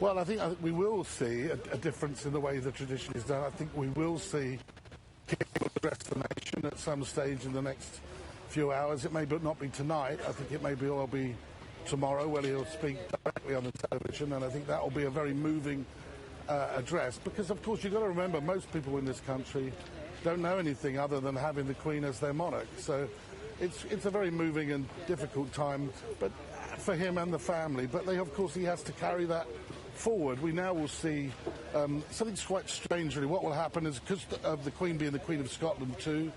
Well, I think we will see a difference in the way the tradition is done. I think we will see King address the nation at some stage in the next few hours. It may not be tonight. I think it may all be tomorrow, when he'll speak directly on the television, and I think that will be a very moving address, because of course you've got to remember, most people in this country don't know anything other than having the Queen as their monarch, so it's a very moving and difficult time, but for him and the family. But of course he has to carry that forward. We now will see something quite strange really. What will happen is, because of the Queen being the Queen of Scotland too,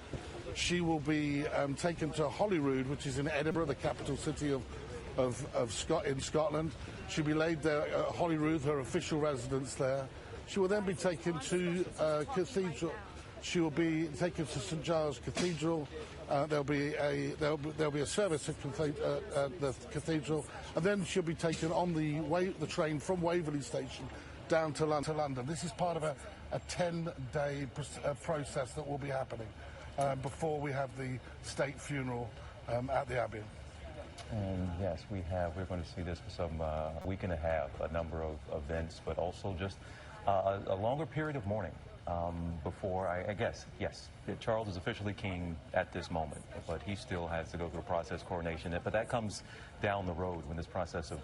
she will be taken to Holyrood, which is in Edinburgh, the capital city in Scotland. She'll be laid there at Holyrood, her official residence there. She will then be taken to Cathedral. She will be taken to St Giles Cathedral. There'll be a service at the cathedral, and then she'll be taken on the train from Waverley Station down to London. This is part of a 10-day process that will be happening before we have the state funeral at the Abbey. And yes, we're going to see this for some week and a half, a number of events, but also just a longer period of mourning before, I guess, yes, Charles is officially king at this moment, but he still has to go through a process, coronation. But that comes down the road when this process of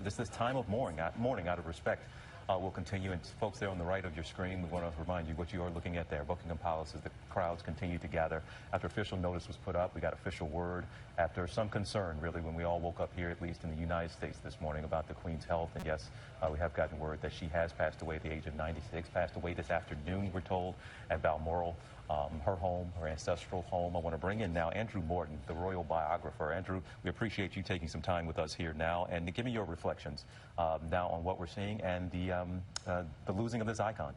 this time of mourning out of respect will continue. And folks there on the right of your screen, we want to remind you what you are looking at there. Buckingham Palace, as the crowds continue to gather. After official notice was put up, we got official word after some concern, really, when we all woke up here, at least in the United States this morning, about the Queen's health. And yes, we have gotten word that she has passed away at the age of 96, passed away this afternoon, we're told, at Balmoral. Her home, her ancestral home. I want to bring in now Andrew Morton, the royal biographer. Andrew, we appreciate you taking some time with us here now, and to give me your reflections now on what we're seeing and the losing of this icon.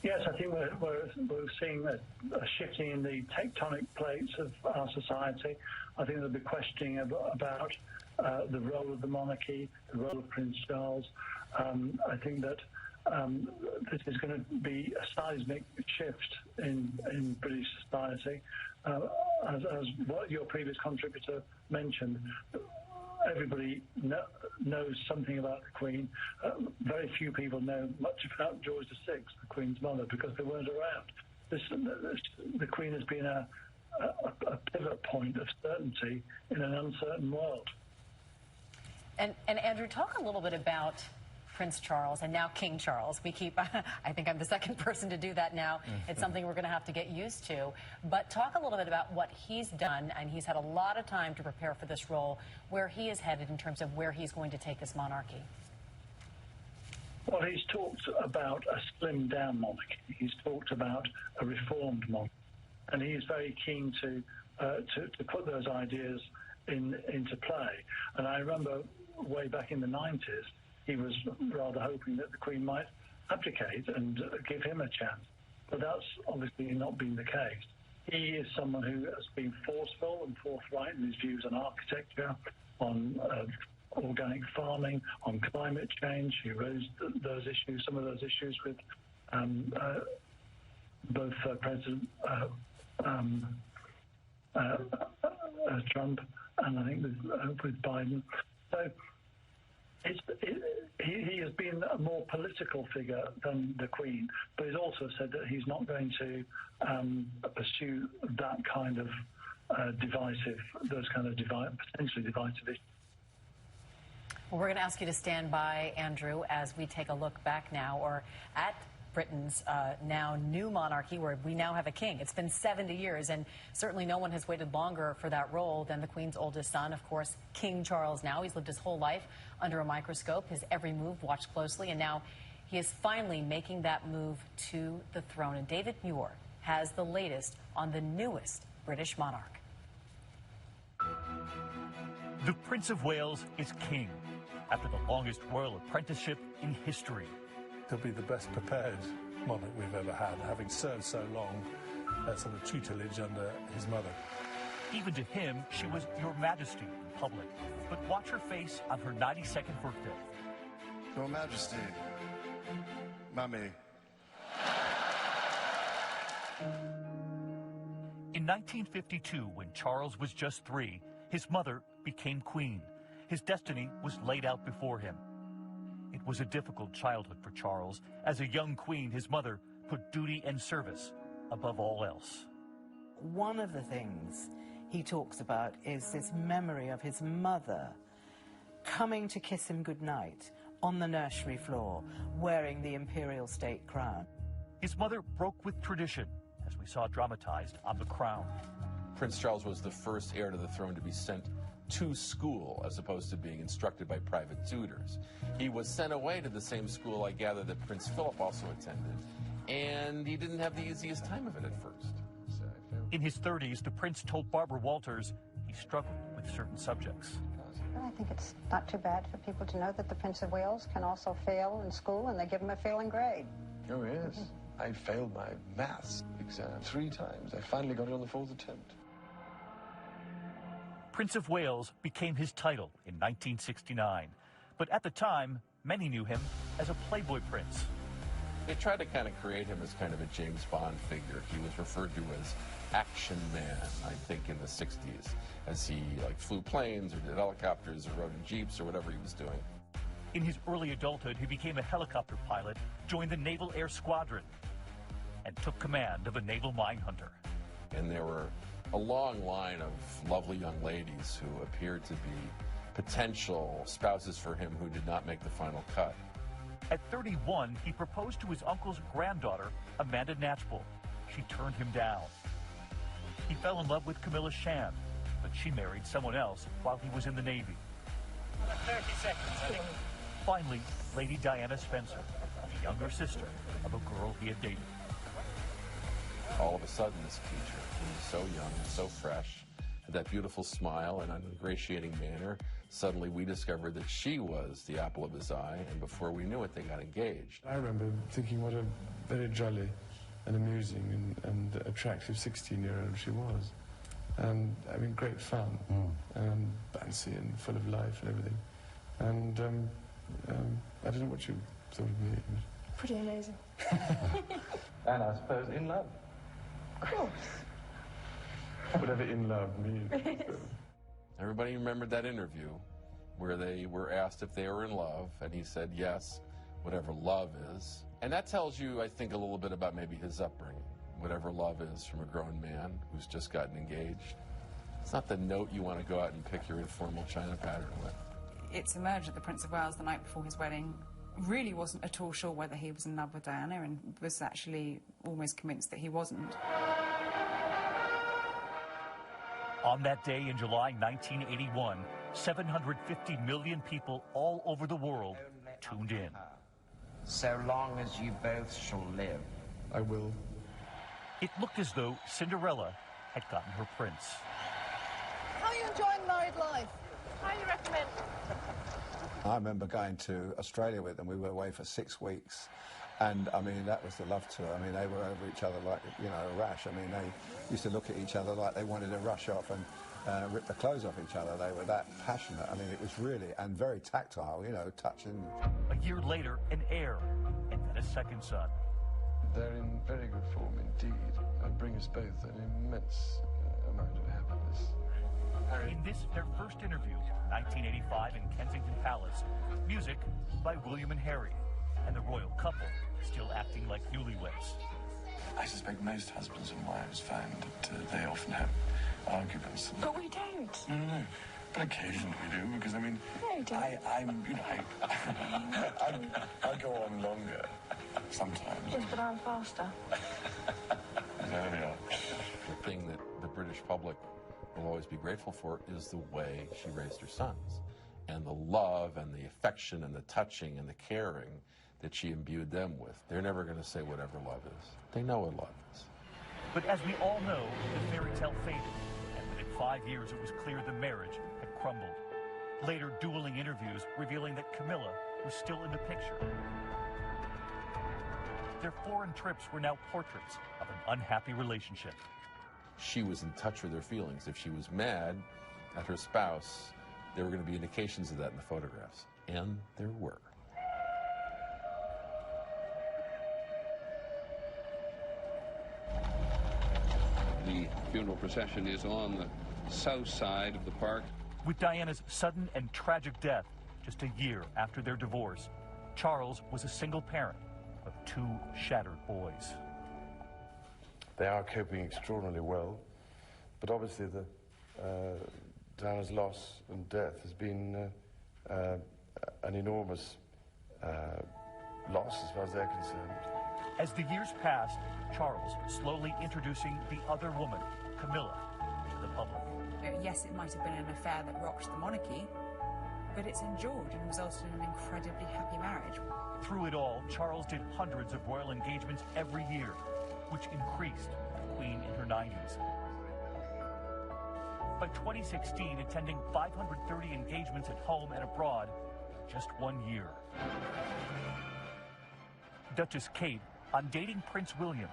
Yes, I think we're seeing a shifting in the tectonic plates of our society. I think there'll be questioning about the role of the monarchy, the role of Prince Charles. I think that this is going to be a seismic shift in British society. As what your previous contributor mentioned, everybody knows something about the Queen. Very few people know much about George VI, the Queen's mother, because they weren't around. The Queen has been a pivot point of certainty in an uncertain world. And Andrew, talk a little bit about Prince Charles and now King Charles. We keep, I think I'm the second person to do that now. It's something we're going to have to get used to. But talk a little bit about what he's done, and he's had a lot of time to prepare for this role, where he is headed in terms of where he's going to take this monarchy. Well, he's talked about a slimmed-down monarchy. He's talked about a reformed monarchy. And he is very keen to put those ideas into play. And I remember way back in the 90s, he was rather hoping that the Queen might abdicate and give him a chance. But that's obviously not been the case. He is someone who has been forceful and forthright in his views on architecture, on organic farming, on climate change. He raised those issues, some of those issues, with both President Trump and I think with Biden. So he has been a more political figure than the Queen, but he's also said that he's not going to pursue that kind of potentially divisive issues. Well, we're going to ask you to stand by, Andrew, as we take a look back now, or at Britain's now new monarchy, where we now have a king. It's been 70 years, and certainly no one has waited longer for that role than the Queen's oldest son, of course, King Charles now. He's lived his whole life under a microscope, his every move watched closely, and now he is finally making that move to the throne. And David Muir has the latest on the newest British monarch. The Prince of Wales is king after the longest royal apprenticeship in history. He'll be the best prepared monarch we've ever had, having served so long sort of tutelage under his mother. Even to him, she was Your Majesty in public. But watch her face on her 92nd birthday. Your Majesty, Mummy. In 1952, when Charles was just 3, his mother became queen. His destiny was laid out before him. It was a difficult childhood for Charles. As a young queen, his mother put duty and service above all else. One of the things he talks about is this memory of his mother coming to kiss him goodnight on the nursery floor, wearing the imperial state crown. His mother broke with tradition, as we saw dramatized on The Crown. Prince Charles was the first heir to the throne to be sent to school as opposed to being instructed by private tutors. He was sent away to the same school, I gather, that Prince Philip also attended, and he didn't have the easiest time of it at first. In his 30s, the prince told Barbara Walters he struggled with certain subjects. Well, I think it's not too bad for people to know that the Prince of Wales can also fail in school, and they give him a failing grade. Oh, yes. I failed my maths exam 3 times. I finally got it on the 4th attempt. Prince of Wales became his title in 1969. But at the time, many knew him as a Playboy prince. They tried to kind of create him as kind of a James Bond figure. He was referred to as Action Man, I think, in the 60s, as he flew planes or did helicopters or rode in jeeps or whatever he was doing. In his early adulthood, he became a helicopter pilot, joined the Naval Air Squadron, and took command of a naval mine hunter. And there were a long line of lovely young ladies who appeared to be potential spouses for him who did not make the final cut. At 31, he proposed to his uncle's granddaughter, Amanda Knatchbull. She turned him down. He fell in love with Camilla Shand, but she married someone else while he was in the Navy. 30 seconds, I think. Finally, Lady Diana Spencer, the younger sister of a girl he had dated. All of a sudden, this teacher, who was so young and so fresh, had that beautiful smile and an ingratiating manner. Suddenly, we discovered that she was the apple of his eye, and before we knew it, they got engaged. I remember thinking what a very jolly and amusing and attractive 16-year-old she was. And, I mean, great fun, and bouncy and full of life and everything. And I don't know what you thought of me. Pretty amazing. And I suppose in love. Of course. Whatever in love means. Everybody remembered that interview where they were asked if they were in love, and he said yes, whatever love is. And that tells you, I think, a little bit about maybe his upbringing, whatever love is from a grown man who's just gotten engaged. It's not the note you want to go out and pick your informal china pattern with. It's emerged that the Prince of Wales, the night before his wedding, really wasn't at all sure whether he was in love with Diana, and was actually almost convinced that he wasn't. On that day in July 1981, 750 million people all over the world tuned in. So long as you both shall live. I will. It looked as though Cinderella had gotten her prince. How are you enjoying married life? Highly recommend. I remember going to Australia with them. We were away for 6 weeks. And, I mean, that was the love tour. I mean, they were over each other like, you know, a rash. I mean, they used to look at each other like they wanted to rush off and rip the clothes off each other. They were that passionate. I mean, it was really, and very tactile, you know, touching. A year later, an heir, and then a second son. They're in very good form indeed. And bring us both an immense amount of happiness. In this, their first interview, 1985 in Kensington Palace, music by William and Harry, and the royal couple still acting like newlyweds. I suspect most husbands and wives find that they often have arguments. But we don't. No. But occasionally we do, because, I mean, I'm, you know, I go on longer sometimes. Yes, but I'm faster. There we are. The thing that the British public will always be grateful for is the way she raised her sons, and the love and the affection and the touching and the caring that she imbued them with. They're never going to say whatever love is. They know what love is. But as we all know, the fairy tale faded, and within 5 years it was clear the marriage had crumbled. Later, dueling interviews revealing that Camilla was still in the picture. Their foreign trips were now portraits of an unhappy relationship. She was in touch with her feelings. If she was mad at her spouse, there were going to be indications of that in the photographs. And there were. The funeral procession is on the south side of the park. With Diana's sudden and tragic death just a year after their divorce, Charles was a single parent of 2 shattered boys. They are coping extraordinarily well, but obviously Diana's loss and death has been an enormous loss as far as they're concerned. As the years passed, Charles slowly introducing the other woman, Camilla, to the public. Yes, it might have been an affair that rocked the monarchy, but it's endured and resulted in an incredibly happy marriage. Through it all, Charles did hundreds of royal engagements every year, which increased with the Queen in her 90s. By 2016, attending 530 engagements at home and abroad in just 1 year. Duchess Kate on dating Prince William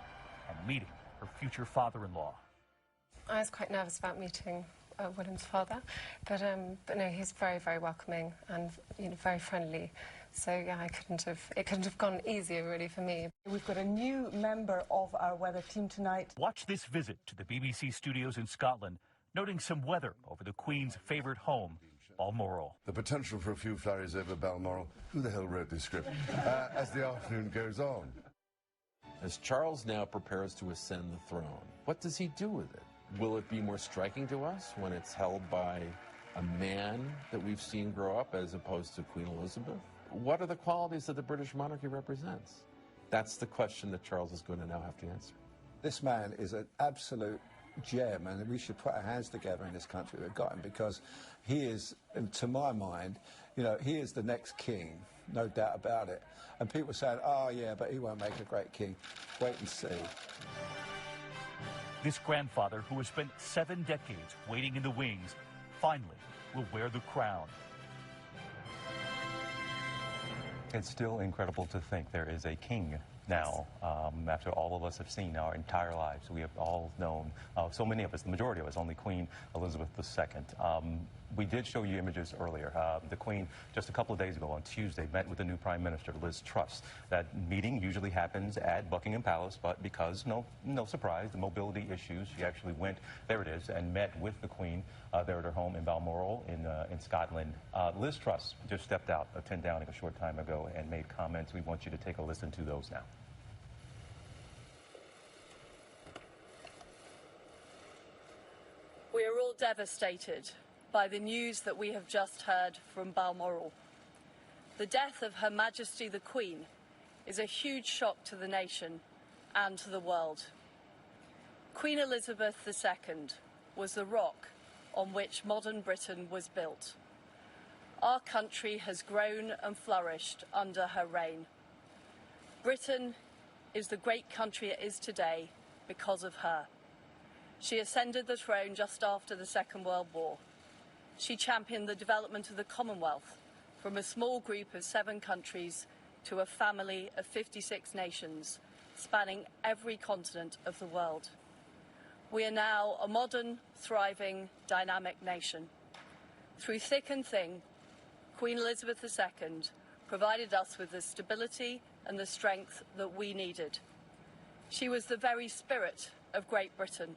and meeting her future father-in-law. I was quite nervous about meeting William's father, but no, he's very, very welcoming and very friendly. So yeah, it couldn't have gone easier really for me. We've got a new member of our weather team tonight. Watch this visit to the BBC studios in Scotland, noting some weather over the Queen's favourite home, Balmoral. The potential for a few flurries over Balmoral. Who the hell wrote this script? As the afternoon goes on. As Charles now prepares to ascend the throne, what does he do with it? Will it be more striking to us when it's held by a man that we've seen grow up as opposed to Queen Elizabeth? What are the qualities that the British monarchy represents? That's the question that Charles is going to now have to answer. This man is an absolute gem, and we should put our hands together in this country we've got him, because he is, to my mind, he is the next king, no doubt about it. And people are saying, oh yeah, but he won't make a great king. Wait and see. This grandfather, who has spent 7 decades waiting in the wings, finally will wear the crown. It's still incredible to think there is a king now, after all of us have seen our entire lives. We have all known, so many of us, the majority of us, only Queen Elizabeth II. We did show you images earlier. The Queen, just a couple of days ago on Tuesday, met with the new Prime Minister, Liz Truss. That meeting usually happens at Buckingham Palace, but because, no surprise, the mobility issues, she actually went, there it is, and met with the Queen there at her home in Balmoral in Scotland. Liz Truss just stepped out of 10 Downing a short time ago and made comments. We want you to take a listen to those now. We are all devastated by the news that we have just heard from Balmoral. The death of Her Majesty the Queen is a huge shock to the nation and to the world. Queen Elizabeth II was the rock on which modern Britain was built. Our country has grown and flourished under her reign. Britain is the great country it is today because of her. She ascended the throne just after the Second World War. She championed the development of the Commonwealth from a small group of 7 countries to a family of 56 nations, spanning every continent of the world. We are now a modern, thriving, dynamic nation. Through thick and thin, Queen Elizabeth II provided us with the stability and the strength that we needed. She was the very spirit of Great Britain,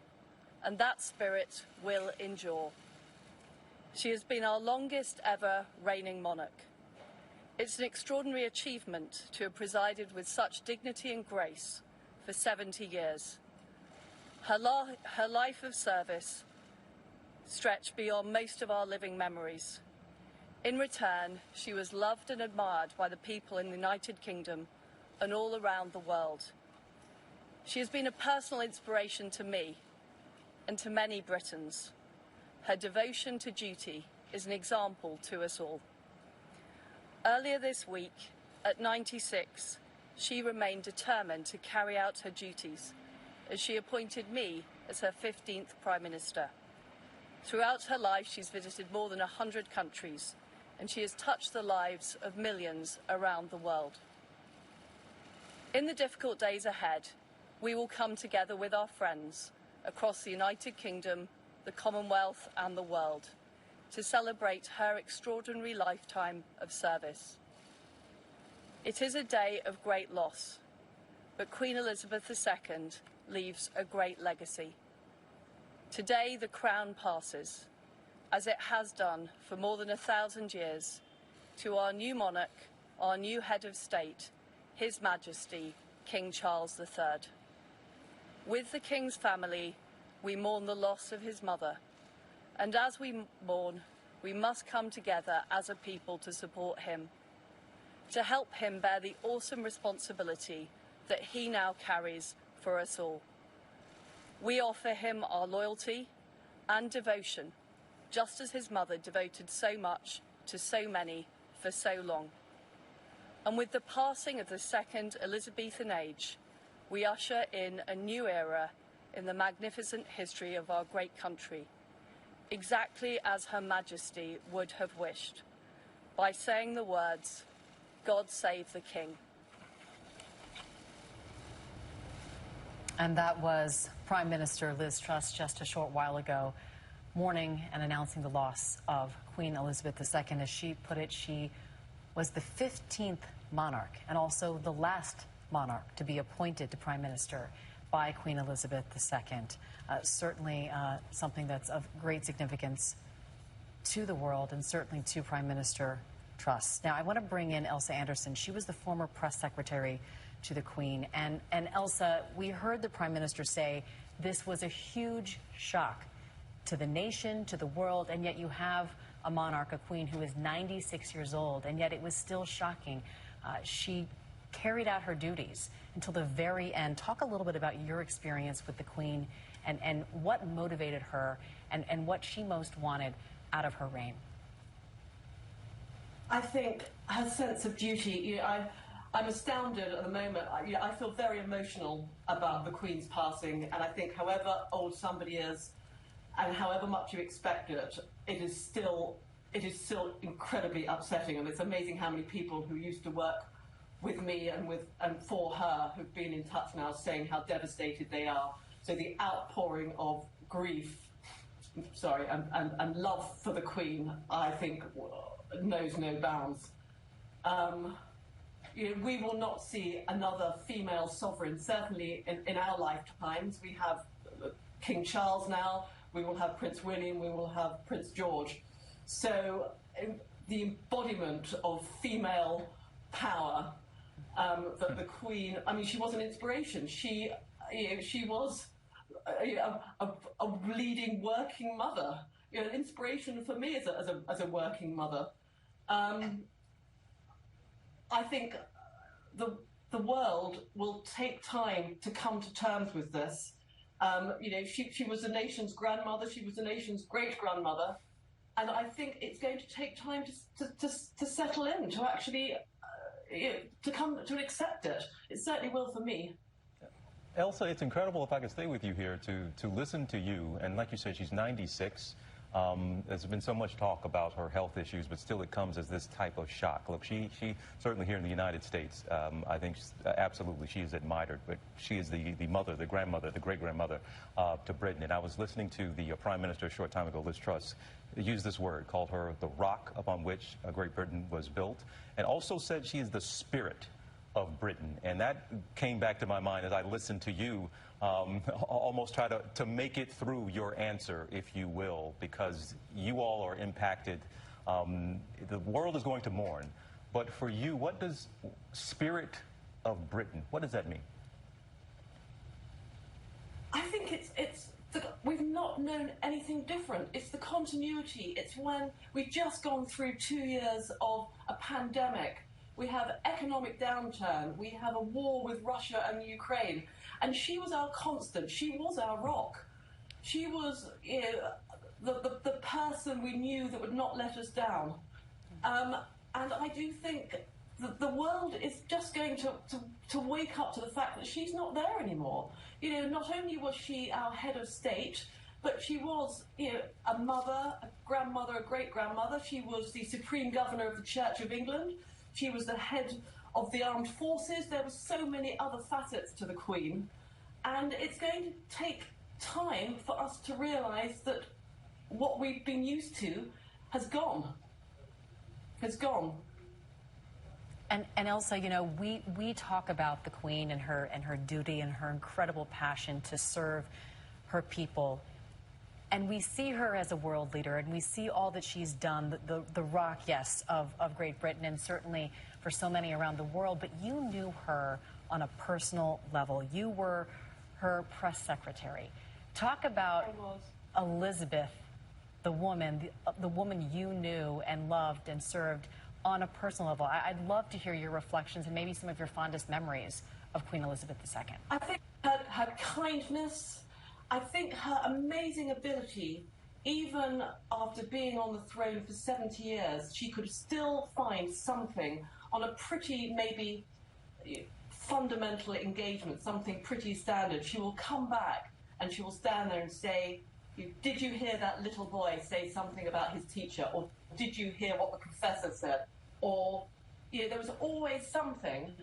and that spirit will endure. She has been our longest ever reigning monarch. It's an extraordinary achievement to have presided with such dignity and grace for 70 years. Her life of service stretched beyond most of our living memories. In return, she was loved and admired by the people in the United Kingdom and all around the world. She has been a personal inspiration to me and to many Britons. Her devotion to duty is an example to us all. Earlier this week, at 96, she remained determined to carry out her duties as she appointed me as her 15th Prime Minister. Throughout her life, she's visited more than 100 countries, and she has touched the lives of millions around the world. In the difficult days ahead, we will come together with our friends across the United Kingdom, the Commonwealth and the world to celebrate her extraordinary lifetime of service. It is a day of great loss, but Queen Elizabeth II leaves a great legacy. Today the crown passes, as it has done for more than 1,000 years, to our new monarch, our new head of state, His Majesty King Charles III. With the King's family, we mourn the loss of his mother, and as we mourn, we must come together as a people to support him, to help him bear the awesome responsibility that he now carries for us all. We offer him our loyalty and devotion, just as his mother devoted so much to so many for so long. And with the passing of the second Elizabethan age, we usher in a new era in the magnificent history of our great country, exactly as Her Majesty would have wished, by saying the words, "God save the King." And that was Prime Minister Liz Truss just a short while ago, mourning and announcing the loss of Queen Elizabeth II. As she put it, she was the 15th monarch and also the last monarch to be appointed to Prime Minister by Queen Elizabeth II. Certainly something that's of great significance to the world and certainly to Prime Minister Truss. Now, I want to bring in Elsa Anderson. She was the former press secretary to the Queen. And Elsa, we heard the Prime Minister say this was a huge shock to the nation, to the world, and yet you have a monarch, a queen, who is 96 years old, and yet it was still shocking. She carried out her duties until the very end. Talk a little bit about your experience with the Queen and what motivated her and what she most wanted out of her reign. I think her sense of duty, I'm astounded at the moment. I feel very emotional about the Queen's passing, and I think however old somebody is and however much you expect it, it is still incredibly upsetting. And it's amazing how many people who used to work with me and for her who've been in touch now saying how devastated they are. So the outpouring of grief, and love for the Queen, I think, knows no bounds. We will not see another female sovereign, certainly in our lifetimes. We have King Charles now, we will have Prince William, we will have Prince George. So the embodiment of female power, that the Queen, I mean, she was an inspiration. She was a leading working mother, an inspiration for me as a working mother. I think the world will take time to come to terms with this. She was the nation's grandmother, she was the nation's great-grandmother, and I think it's going to take time to settle in, to actually to come to accept it. It certainly will for me. Elsa, it's incredible, if I could stay with you here, to listen to you. And like you said, she's 96. There's been so much talk about her health issues, but still it comes as this type of shock. Look, she certainly here in the United States, I think absolutely she is admired, but she is the mother, the grandmother, the great-grandmother to Britain. And I was listening to the Prime Minister a short time ago, Liz Truss, used this word, called her the rock upon which Great Britain was built, and also said she is the spirit of Britain. And that came back to my mind as I listened to you almost try to make it through your answer, if you will, because you all are impacted. The world is going to mourn. But for you, what does spirit of Britain, what does that mean? I think we've not known anything different. It's the continuity. It's when we've just gone through 2 years of a pandemic. We have economic downturn. We have a war with Russia and Ukraine. And she was our constant. She was our rock. She was the person we knew that would not let us down. And I do think that the world is just going to wake up to the fact that she's not there anymore. Not only was she our head of state, but she was a mother, a grandmother, a great-grandmother. She was the Supreme Governor of the Church of England. She was the head of the armed forces. There were so many other facets to the Queen. And it's going to take time for us to realise that what we've been used to has gone. Has gone. And Elsa, we talk about the Queen and her duty and her incredible passion to serve her people. And we see her as a world leader, and we see all that she's done, the rock, yes, of Great Britain, and certainly for so many around the world. But you knew her on a personal level. You were her press secretary. Talk about Elizabeth, the woman you knew and loved and served on a personal level. I'd love to hear your reflections and maybe some of your fondest memories of Queen Elizabeth II. I think her kindness, I think her amazing ability, even after being on the throne for 70 years, she could still find something on a pretty, maybe fundamental engagement, something pretty standard. She will come back and she will stand there and say, did you hear that little boy say something about his teacher? Or did you hear what the professor said? Or, there was always something.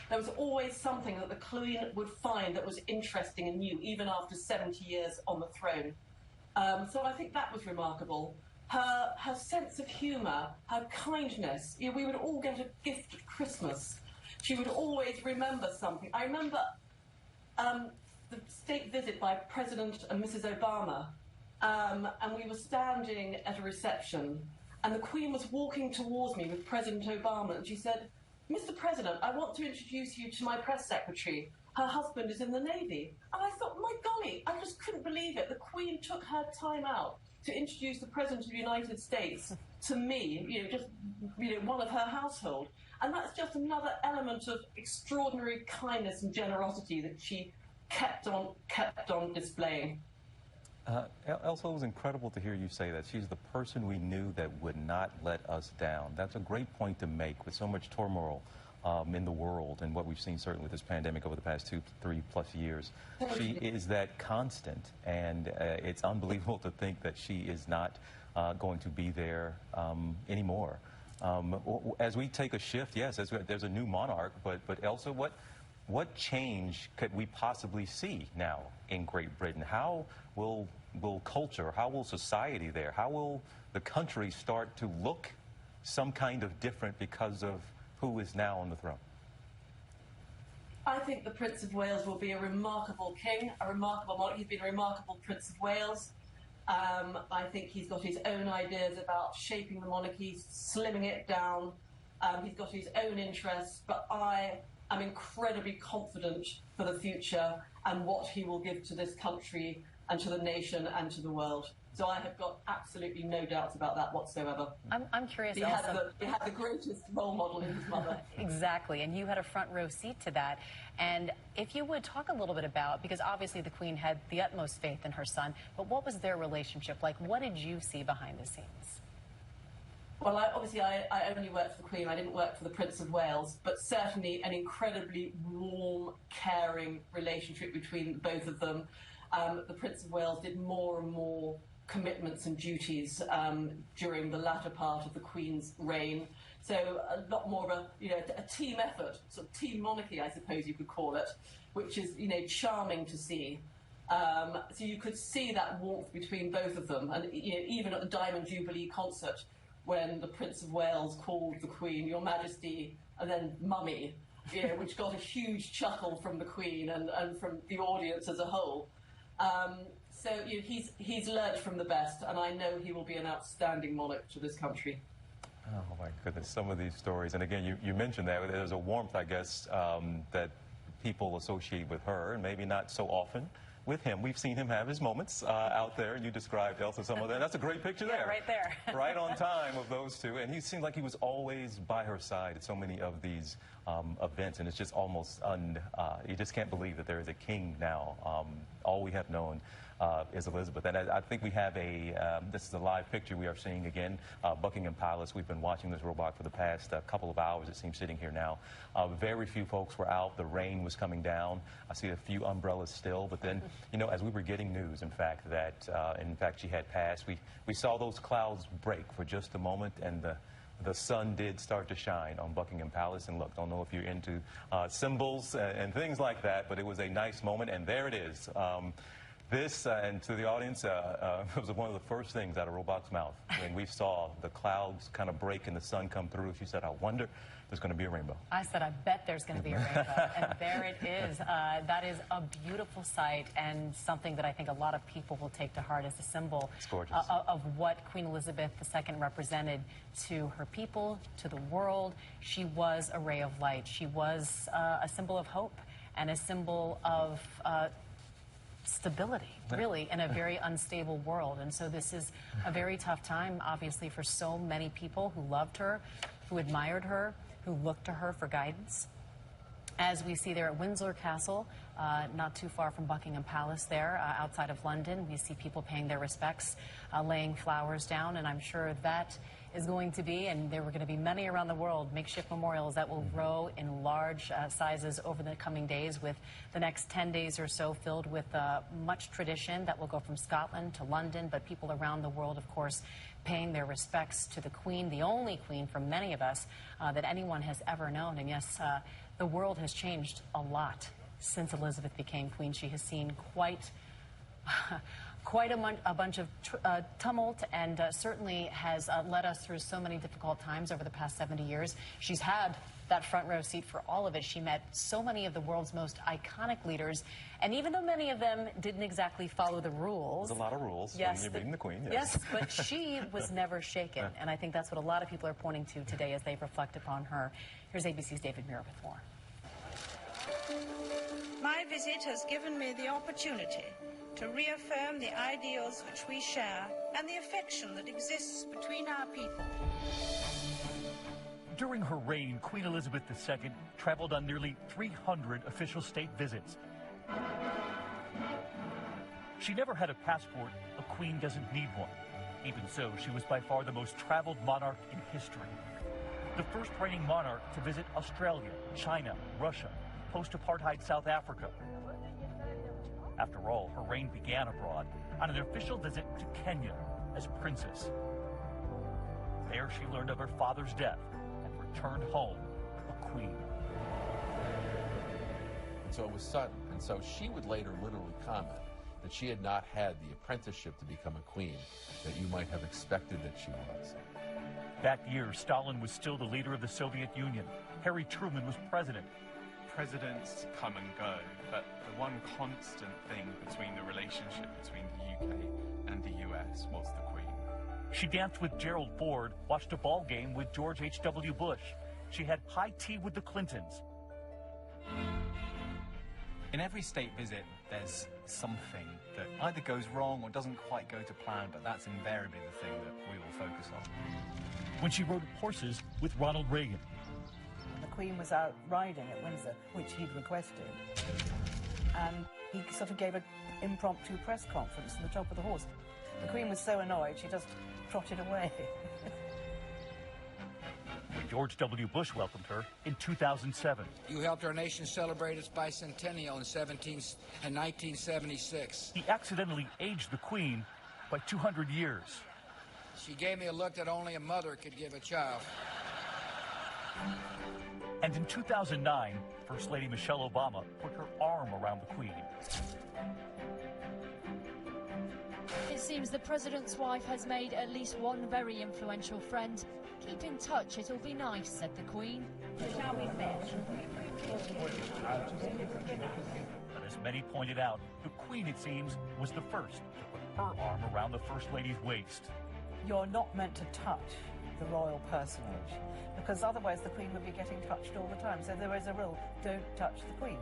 There was always something that the Queen would find that was interesting and new, even after 70 years on the throne. So I think that was remarkable. Her sense of humour, her kindness. We would all get a gift at Christmas. She would always remember something. I remember the state visit by President and Mrs. Obama, and we were standing at a reception, and the Queen was walking towards me with President Obama, and she said, "Mr. President, I want to introduce you to my press secretary. Her husband is in the Navy." And I thought, my golly, I just couldn't believe it. The Queen took her time out to introduce the President of the United States to me, just one of her household. And that's just another element of extraordinary kindness and generosity that she kept on displaying. Elsa, it was incredible to hear you say that. She's the person we knew that would not let us down. That's a great point to make with so much turmoil in the world and what we've seen certainly with this pandemic over the past 2-3+ years. She is that constant, and it's unbelievable to think that she is not going to be there anymore. As we take a shift, yes, there's a new monarch, but Elsa, what change could we possibly see now in Great Britain? How will culture, how will society there, how will the country start to look some kind of different because of who is now on the throne? I think the Prince of Wales will be a remarkable king, a remarkable monarch. He's been a remarkable Prince of Wales. I think he's got his own ideas about shaping the monarchy, slimming it down. He's got his own interests, but I'm incredibly confident for the future and what he will give to this country and to the nation and to the world. So I have got absolutely no doubts about that whatsoever. I'm curious, he Elsa. He had the greatest role model in his mother. Exactly, and you had a front row seat to that. And if you would talk a little bit about, because obviously the Queen had the utmost faith in her son, but what was their relationship like? What did you see behind the scenes? Well, I only worked for the Queen. I didn't work for the Prince of Wales, but certainly an incredibly warm, caring relationship between both of them. The Prince of Wales did more and more commitments and duties during the latter part of the Queen's reign. So a lot more of a team effort, sort of team monarchy, I suppose you could call it, which is, charming to see. So you could see that warmth between both of them. And even at the Diamond Jubilee concert, when the Prince of Wales called the Queen Your Majesty and then Mummy, which got a huge chuckle from the Queen and from the audience as a whole. So he's learnt from the best, and I know he will be an outstanding monarch to this country. Oh my goodness, some of these stories, and again, you mentioned that there's a warmth, I guess, that people associate with her, and maybe not so often with him. We've seen him have his moments out there, and you described, Elsa, some of that. That's a great picture there. Right there. Right on time of those two, and he seemed like he was always by her side at so many of these events, and it's just almost, you just can't believe that there is a king now. All we have known is Elizabeth. And I think we have this is a live picture we are seeing again, Buckingham Palace. We've been watching this robot for the past couple of hours, it seems, sitting here now. Very few folks were out. The rain was coming down. I see a few umbrellas still, but then, as we were getting news, in fact, that, she had passed, we saw those clouds break for just a moment, and the sun did start to shine on Buckingham Palace. And look, don't know if you're into symbols and things like that, but it was a nice moment, and there it is. This, and to the audience, was one of the first things out of Robach's mouth. When we saw the clouds kind of break and the sun come through, she said, I wonder if there's going to be a rainbow. I said, I bet there's going to be a rainbow. And there it is. That is a beautiful sight and something that I think a lot of people will take to heart as a symbol of what Queen Elizabeth II represented to her people, to the world. She was a ray of light. She was a symbol of hope and a symbol of stability, really, in a very unstable world. And so this is a very tough time, obviously, for so many people who loved her, who admired her, who looked to her for guidance. As we see there at Windsor Castle, not too far from Buckingham Palace there, outside of London, we see people paying their respects, laying flowers down, and I'm sure that is going to be, and there were going to be many around the world, makeshift memorials that will grow in large sizes over the coming days, with the next 10 days or so filled with much tradition that will go from Scotland to London, but people around the world, of course, paying their respects to the Queen, the only Queen for many of us that anyone has ever known. And yes, the world has changed a lot since Elizabeth became Queen. She has seen quite a bunch of tumult, and certainly has led us through so many difficult times over the past 70 years. She's had that front row seat for all of it. She met so many of the world's most iconic leaders, and even though many of them didn't exactly follow the rules. There's a lot of rules yes, when you're meeting the Queen. Yes, but she was never shaken, and I think that's what a lot of people are pointing to today as they reflect upon her. Here's ABC's David Muir with more. My visit has given me the opportunity to reaffirm the ideals which we share and the affection that exists between our people. During her reign, Queen Elizabeth II traveled on nearly 300 official state visits. She never had a passport. A queen doesn't need one. Even so, she was by far the most traveled monarch in history. The first reigning monarch to visit Australia, China, Russia, post-apartheid South Africa. After all, her reign began abroad on an official visit to Kenya as princess. There she learned of her father's death and returned home a queen. And so it was sudden, and so she would later literally comment that she had not had the apprenticeship to become a queen that you might have expected that she was. That year, Stalin was still the leader of the Soviet Union. Harry Truman was president. Presidents come and go, but the one constant thing between the relationship between the UK and the US was the Queen. She danced with Gerald Ford, watched a ball game with George H.W. Bush. She had high tea with the Clintons. In every state visit, there's something that either goes wrong or doesn't quite go to plan, but that's invariably the thing that we will focus on. When she rode horses with Ronald Reagan. The Queen was out riding at Windsor, which he'd requested, and he sort of gave an impromptu press conference on the top of the horse. The Queen was so annoyed, she just trotted away. George W. Bush welcomed her in 2007. You helped our nation celebrate its bicentennial in 1976. He accidentally aged the Queen by 200 years. She gave me a look that only a mother could give a child. And in 2009, First Lady Michelle Obama put her arm around the Queen. It seems the President's wife has made at least one very influential friend. Keep in touch, it'll be nice, said the Queen. Shall we fetch? But as many pointed out, the Queen, it seems, was the first to put her arm around the First Lady's waist. You're not meant to touch the royal personage, because otherwise the Queen would be getting touched all the time. So there is a rule, don't touch the Queen.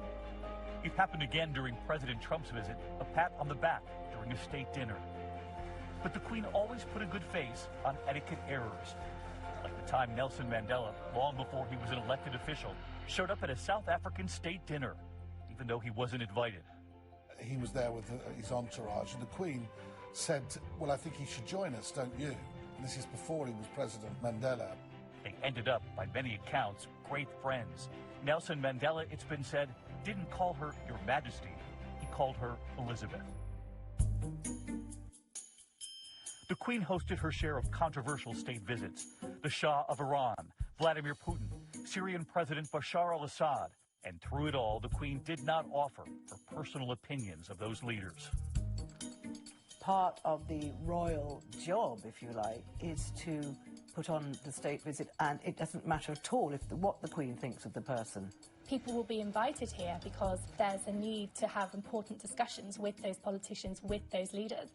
It happened again during President Trump's visit, a pat on the back during a state dinner. But the Queen always put a good face on etiquette errors. Like the time Nelson Mandela, long before he was an elected official, showed up at a South African state dinner, even though he wasn't invited. He was there with his entourage, and the Queen said, well, I think he should join us, don't you? And this is before he was President Mandela. They ended up, by many accounts, great friends. Nelson Mandela, it's been said, didn't call her Your Majesty. He called her Elizabeth. The Queen hosted her share of controversial state visits. The Shah of Iran, Vladimir Putin, Syrian President Bashar al-Assad. And through it all, the Queen did not offer her personal opinions of those leaders. part of the royal job, if you like, is to put on the state visit, and it doesn't matter at all what the Queen thinks of the person. People will be invited here because there's a need to have important discussions with those politicians, with those leaders.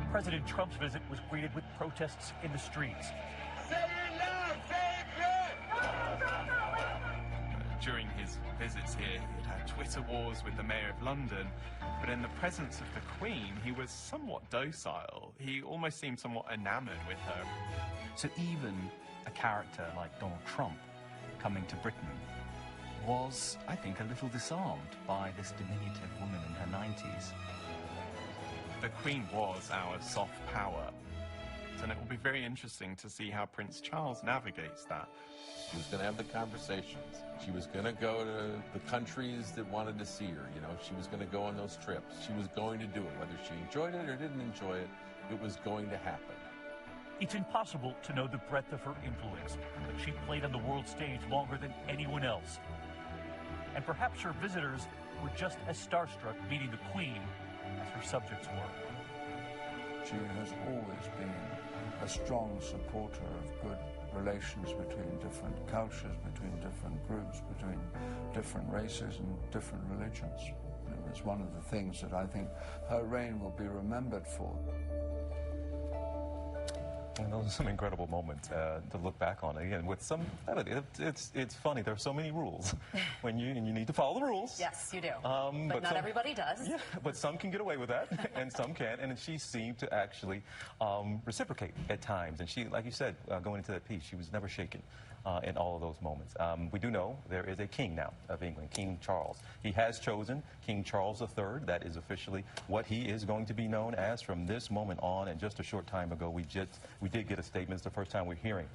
President Trump's visit was greeted with protests in the streets. During his visits here, he'd had Twitter wars with the Mayor of London, but in the presence of the Queen, he was somewhat docile. He almost seemed somewhat enamoured with her. So even a character like Donald Trump coming to Britain was, I think, a little disarmed by this diminutive woman in her 90s. The Queen was our soft power, and it will be very interesting to see how Prince Charles navigates that. She was going to have the conversations. She was going to go to the countries that wanted to see her. You know, she was going to go on those trips. She was going to do it. Whether she enjoyed it or didn't enjoy it, it was going to happen. It's impossible to know the breadth of her influence, but she played on the world stage longer than anyone else. And perhaps her visitors were just as starstruck meeting the Queen as her subjects were. She has always been a strong supporter of good relations between different cultures, between different groups, between different races and different religions. It's one of the things that I think her reign will be remembered for. And those are some incredible moments to look back on. Again, with some, it's funny. There are so many rules when you need to follow the rules. Yes, you do. But not everybody does. Yeah, but some can get away with that, and some can't. And she seemed to actually reciprocate at times. And she, like you said, going into that piece, she was never shaken in all of those moments. We do know there is a king now of England, King Charles. He has chosen King Charles III. That is officially what he is going to be known as from this moment on. And just a short time ago, we did get a statement. It's the first time we're hearing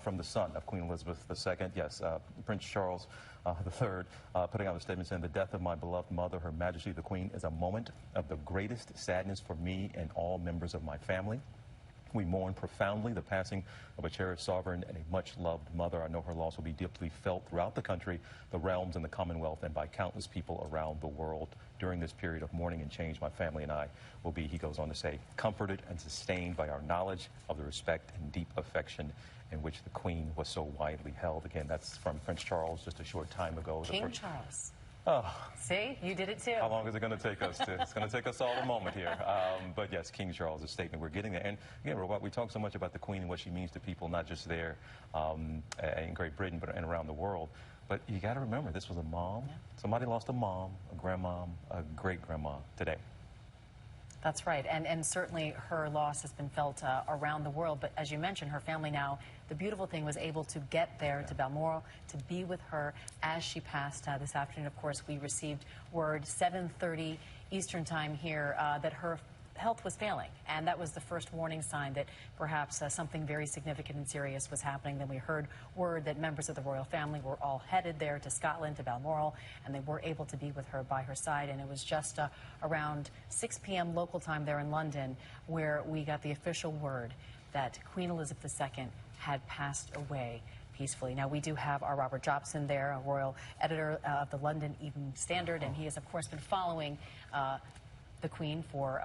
from the son of Queen Elizabeth II. Yes, Prince Charles III, putting out a statement saying, "The death of my beloved mother, Her Majesty the Queen, is a moment of the greatest sadness for me and all members of my family. We mourn profoundly the passing of a cherished sovereign and a much-loved mother. I know her loss will be deeply felt throughout the country, the realms, and the Commonwealth, and by countless people around the world. During this period of mourning and change, my family and I will be," he goes on to say, "comforted and sustained by our knowledge of the respect and deep affection in which the Queen was so widely held." Again, that's from Prince Charles just a short time ago. King Charles. Oh. See, you did it too. How long is it going to take us? It's going to take us all a moment here. But yes, King Charles' statement, we're getting there. And again, we talk so much about the Queen and what she means to people, not just there in Great Britain, but and around the world. But you got to remember, this was a mom. Yeah. Somebody lost a mom, a grandmom, a great-grandma today. That's right, and certainly her loss has been felt around the world. But as you mentioned, her family now, the beautiful thing was able to get there to Balmoral to be with her as she passed this afternoon. Of course, we received word 7:30 Eastern time here that her health was failing, and that was the first warning sign that perhaps something very significant and serious was happening. Then we heard word that members of the royal family were all headed there to Scotland, to Balmoral, and they were able to be with her by her side. And it was just around 6 p.m. local time there in London where we got the official word that Queen Elizabeth II had passed away peacefully. Now, we do have our Robert Jobson there, a royal editor of the London Evening Standard, and he has, of course, been following the Queen for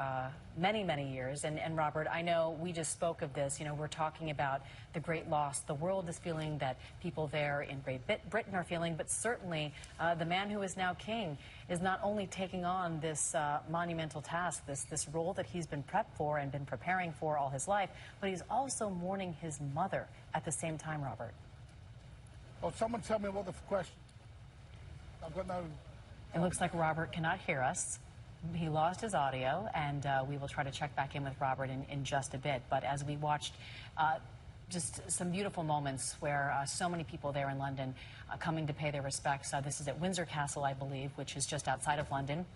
many, many years. And Robert, I know we just spoke of this. You know, we're talking about the great loss the world is feeling, that people there in Great Britain are feeling, but certainly the man who is now king is not only taking on this monumental task, this role that he's been prepped for and been preparing for all his life, but he's also mourning his mother at the same time, Robert. Well, someone tell me what the question. I've got no... It looks like Robert cannot hear us. He lost his audio, and we will try to check back in with Robert in just a bit. But as we watched just some beautiful moments where so many people there in London coming to pay their respects. This is at Windsor Castle, I believe, which is just outside of London.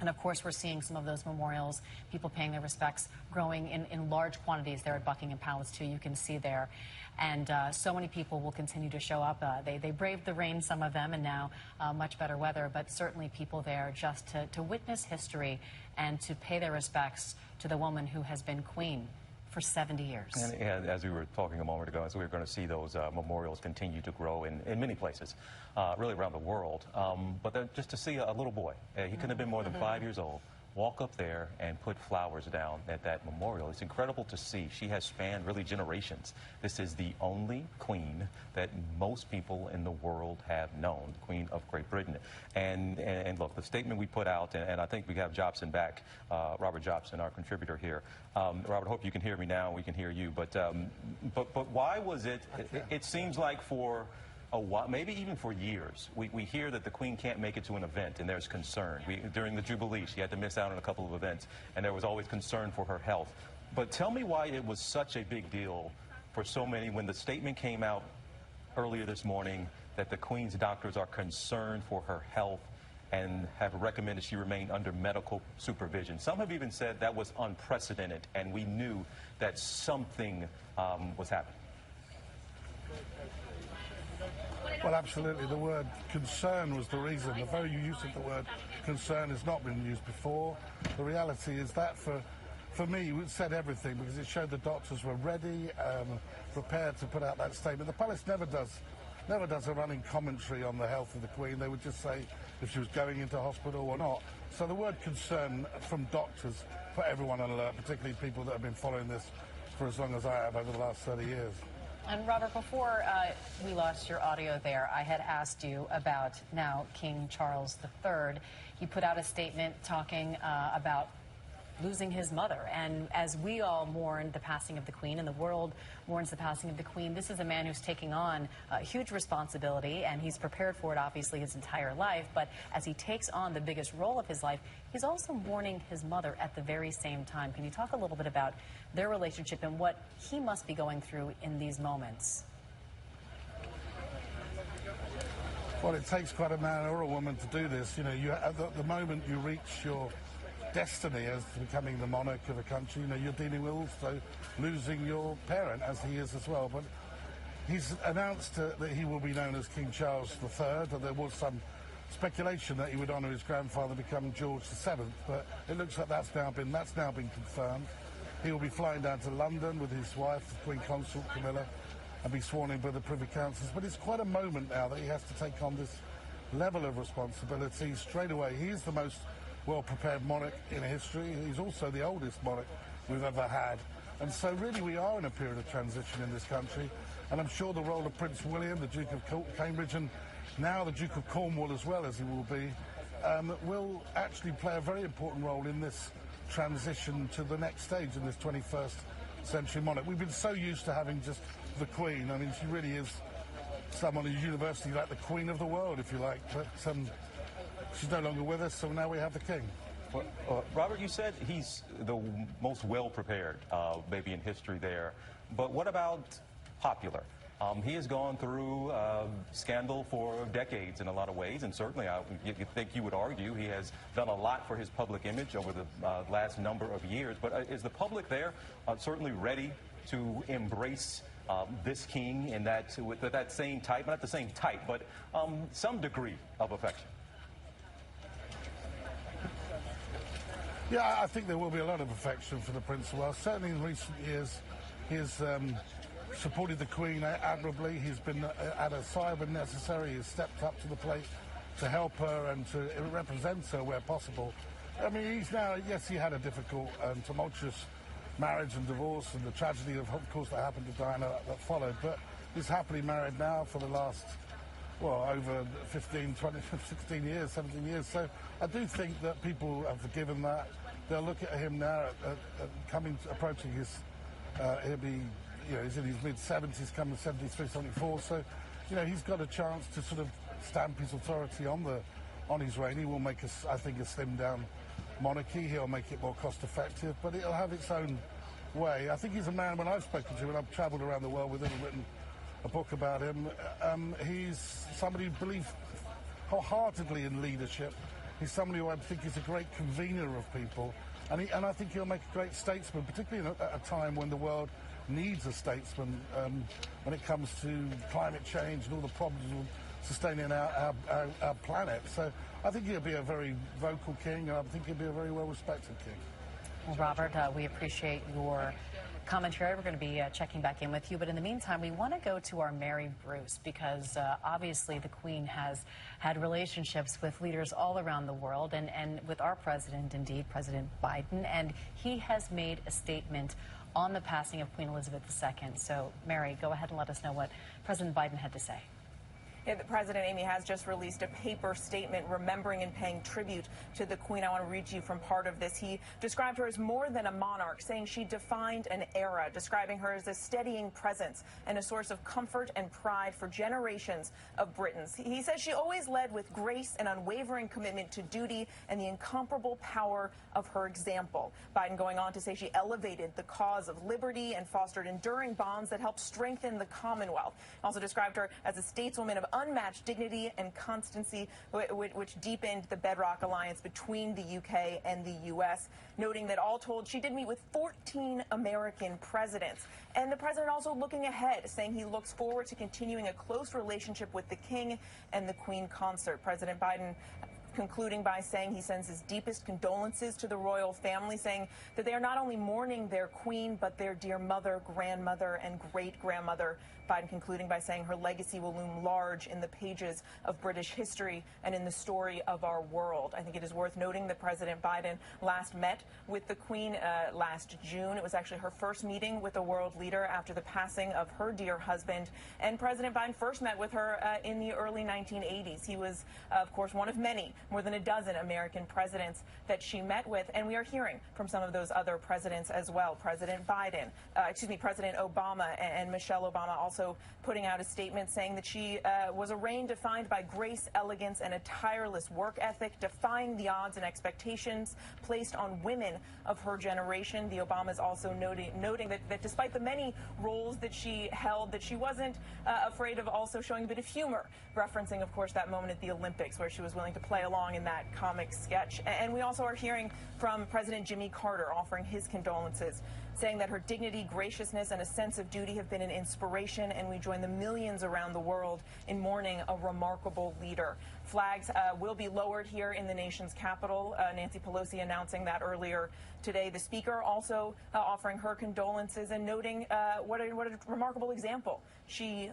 And of course, we're seeing some of those memorials, people paying their respects, growing in large quantities there at Buckingham Palace, too. You can see there. And so many people will continue to show up. They braved the rain, some of them, and now much better weather. But certainly people there just to witness history and to pay their respects to the woman who has been queen for 70 years. And as we were talking a moment ago, so we're going to see those memorials continue to grow in many places, really around the world. But then just to see a little boy, he couldn't have been more than 5 years old, walk up there and put flowers down at that memorial. It's incredible to see. She has spanned really generations. This is the only queen that most people in the world have known, the Queen of Great Britain. And look, the statement we put out, and I think we have Jobson back, Robert Jobson, our contributor here. Robert, hope you can hear me now. We can hear you. But why was it? It seems like for a while, maybe even for years, we hear that the Queen can't make it to an event, and there's concern. During the Jubilee, she had to miss out on a couple of events, and there was always concern for her health. But tell me why it was such a big deal for so many when the statement came out earlier this morning that the Queen's doctors are concerned for her health and have recommended she remain under medical supervision. Some have even said that was unprecedented, and we knew that something was happening. Well, absolutely. The word concern was the reason. The very use of the word concern has not been used before. The reality is that for me, it said everything because it showed the doctors were ready, prepared to put out that statement. The palace never does a running commentary on the health of the Queen. They would just say if she was going into hospital or not. So the word concern from doctors put everyone on alert, particularly people that have been following this for as long as I have over the last 30 years. And Robert, before we lost your audio there, I had asked you about now King Charles III. He put out a statement talking about losing his mother. And as we all mourn the passing of the Queen and the world mourns the passing of the Queen, this is a man who's taking on a huge responsibility, and he's prepared for it obviously his entire life. But as he takes on the biggest role of his life, he's also mourning his mother at the very same time. Can you talk a little bit about their relationship and what he must be going through in these moments? Well, it takes quite a man or a woman to do this. You know, at the moment you reach your destiny as becoming the monarch of a country, you know, you're dealing with also losing your parent, as he is as well. But he's announced that he will be known as King Charles III, and there was some speculation that he would honour his grandfather, become George VII, but it looks like that's now been confirmed. He will be flying down to London with his wife, the Queen Consort Camilla, and be sworn in by the Privy Councillors. But it's quite a moment now that he has to take on this level of responsibility straight away. He is the most well-prepared monarch in history. He's also the oldest monarch we've ever had. And so really we are in a period of transition in this country. And I'm sure the role of Prince William, the Duke of Cambridge, and now the Duke of Cornwall as well, as he will be, will actually play a very important role in this transition to the next stage in this 21st century monarch. We've been so used to having just the Queen. I mean, she really is someone who's universally like the Queen of the world, if you like. But she's no longer with us, so now we have the King. Well, Robert, you said he's the most well-prepared, maybe in history there. But what about popular? He has gone through scandal for decades in a lot of ways, and certainly you think you would argue he has done a lot for his public image over the last number of years. But is the public there certainly ready to embrace this king in with that same type, not the same type, but some degree of affection? Yeah, I think there will be a lot of affection for the Prince of Wales. Certainly in recent years, he has supported the Queen admirably. He's been at her side when necessary. He's stepped up to the plate to help her and to represent her where possible. I mean, he's now, yes, he had a difficult and tumultuous marriage and divorce and the tragedy, of course, that happened to Diana that followed. But he's happily married now for the last, well, over 15, 20, 16 years, 17 years. So I do think that people have forgiven that. They'll look at him now, approaching his, he'll be, you know, he's in his mid-70s, coming 73, 74. So, you know, he's got a chance to sort of stamp his authority on his reign. He will make, I think, a slimmed-down monarchy. He'll make it more cost-effective, but it'll have its own way. I think he's a man, when I've spoken to him, and I've travelled around the world with him and written a book about him, he's somebody who believes wholeheartedly in leadership. He's somebody who I think is a great convener of people, and I think he'll make a great statesman, particularly at a time when the world needs a statesman when it comes to climate change and all the problems of sustaining our planet. So I think he'll be a very vocal king, and I think he'll be a very well-respected king. Well, Robert, we appreciate your commentary. We're going to be checking back in with you. But in the meantime, we want to go to our Mary Bruce, because obviously the Queen has had relationships with leaders all around the world, and with our president, indeed, President Biden. And he has made a statement on the passing of Queen Elizabeth II. So, Mary, go ahead and let us know what President Biden had to say. Yeah, the President, Amy, has just released a paper statement remembering and paying tribute to the Queen. I want to read to you from part of this. He described her as more than a monarch, saying she defined an era, describing her as a steadying presence and a source of comfort and pride for generations of Britons. He says she always led with grace and unwavering commitment to duty and the incomparable power of her example. Biden going on to say she elevated the cause of liberty and fostered enduring bonds that helped strengthen the Commonwealth. Also described her as a stateswoman of unmatched dignity and constancy, which deepened the bedrock alliance between the UK and the US, noting that all told, she did meet with 14 American presidents. And the president also looking ahead, saying he looks forward to continuing a close relationship with the King and the Queen consort. President Biden concluding by saying he sends his deepest condolences to the royal family, saying that they are not only mourning their queen, but their dear mother, grandmother, and great-grandmother. Biden concluding by saying her legacy will loom large in the pages of British history and in the story of our world. I think it is worth noting that President Biden last met with the Queen last June. It was actually her first meeting with a world leader after the passing of her dear husband. And President Biden first met with her in the early 1980s. He was, of course, one of many, more than a dozen American presidents that she met with. And we are hearing from some of those other presidents as well. President Obama and Michelle Obama also putting out a statement saying that she was a reign defined by grace, elegance, and a tireless work ethic, defying the odds and expectations placed on women of her generation. The Obamas also noting that despite the many roles that she held, that she wasn't afraid of also showing a bit of humor, referencing, of course, that moment at the Olympics where she was willing to play along in that comic sketch. And we also are hearing from President Jimmy Carter offering his condolences, saying that her dignity, graciousness, and a sense of duty have been an inspiration, and we join the millions around the world in mourning a remarkable leader. Flags will be lowered here in the nation's capital. Nancy Pelosi announcing that earlier today. The Speaker also offering her condolences and noting what a remarkable example she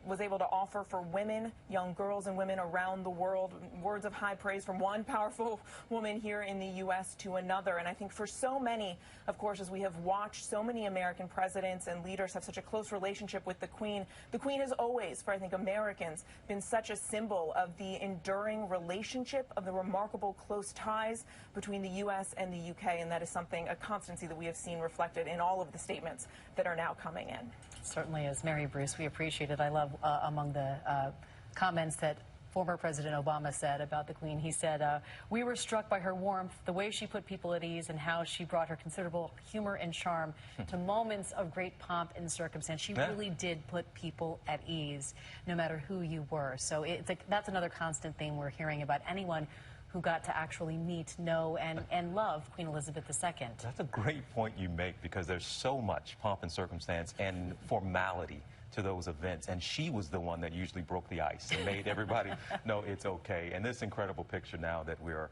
was able to offer for women, young girls and women around the world. Words of high praise from one powerful woman here in the U.S. to another. And I think for so many, of course, as we have watched so many American presidents and leaders have such a close relationship with the Queen has always, for I think Americans, been such a symbol of the enduring relationship, of the remarkable close ties between the U.S. and the U.K. And that is something, a constancy that we have seen reflected in all of the statements that are now coming in. Certainly is. Mary Bruce, we appreciate it. I love among the comments that former President Obama said about the Queen. He said, we were struck by her warmth, the way she put people at ease, and how she brought her considerable humor and charm to moments of great pomp and circumstance. She really did put people at ease, no matter who you were. So that's another constant theme we're hearing about anyone who got to actually meet, know, and love Queen Elizabeth II. That's a great point you make, because there's so much pomp and circumstance and formality to those events, and she was the one that usually broke the ice and made everybody know it's okay. And this incredible picture now that we're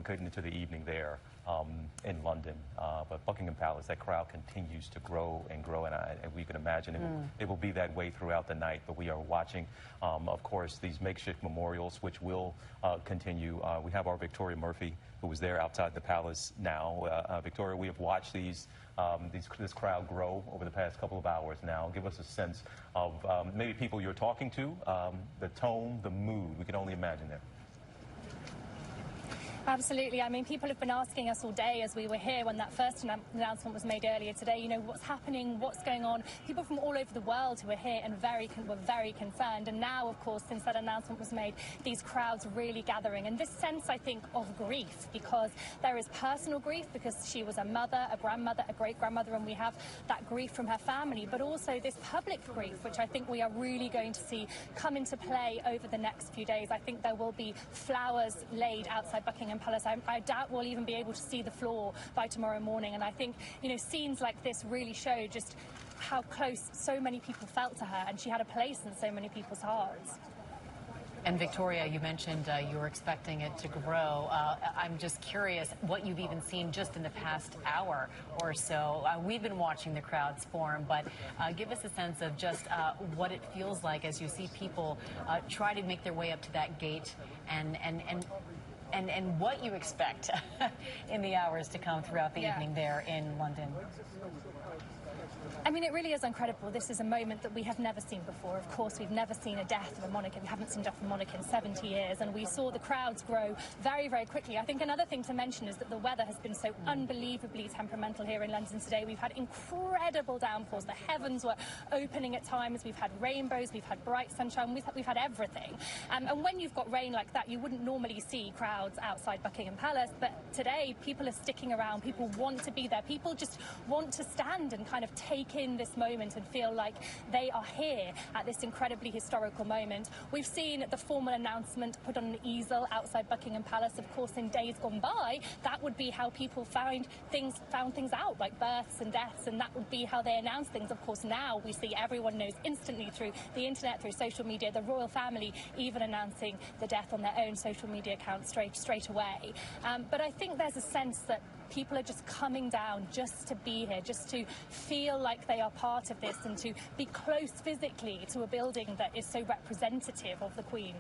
getting into the evening there in London, but Buckingham Palace, that crowd continues to grow and grow, and we can imagine it will be that way throughout the night. But we are watching, of course, these makeshift memorials, which will continue. We have our Victoria Murphy, who was there outside the palace now. Victoria, we have watched this crowd grow over the past couple of hours now. Give us a sense of maybe people you're talking to, the tone, the mood. We can only imagine that. Absolutely. I mean, people have been asking us all day as we were here when that first announcement was made earlier today, you know, what's happening, what's going on. People from all over the world who are here and were very concerned. And now, of course, since that announcement was made, these crowds are really gathering. And this sense, I think, of grief, because there is personal grief, because she was a mother, a grandmother, a great-grandmother, and we have that grief from her family, but also this public grief, which I think we are really going to see come into play over the next few days. I think there will be flowers laid outside Buckingham Palace. I doubt we'll even be able to see the floor by tomorrow morning. And I think, you know, scenes like this really show just how close so many people felt to her, and she had a place in so many people's hearts. And Victoria, you mentioned you were expecting it to grow. I'm just curious what you've even seen just in the past hour or so. We've been watching the crowds form, but give us a sense of just what it feels like as you see people try to make their way up to that gate and what you expect in the hours to come throughout the evening there in London. I mean, it really is incredible. This is a moment that we have never seen before. Of course, we've never seen a death of a monarch. We haven't seen death of a monarch in 70 years, and we saw the crowds grow very, very quickly. I think another thing to mention is that the weather has been so unbelievably temperamental here in London today. We've had incredible downpours. The heavens were opening at times. We've had rainbows. We've had bright sunshine. We've had everything. And when you've got rain like that, you wouldn't normally see crowds outside Buckingham Palace. But today, people are sticking around. People want to be there. People just want to stand and kind of take in this moment and feel like they are here at this incredibly historical moment. We've seen the formal announcement put on an easel outside Buckingham Palace. Of course, in days gone by, that would be how people found things out, like births and deaths, and that would be how they announced things. Of course, now we see everyone knows instantly through the internet, through social media, the royal family even announcing the death on their own social media accounts straight away. But I think there's a sense that people are just coming down just to be here, just to feel like they are part of this and to be close physically to a building that is so representative of the Queen.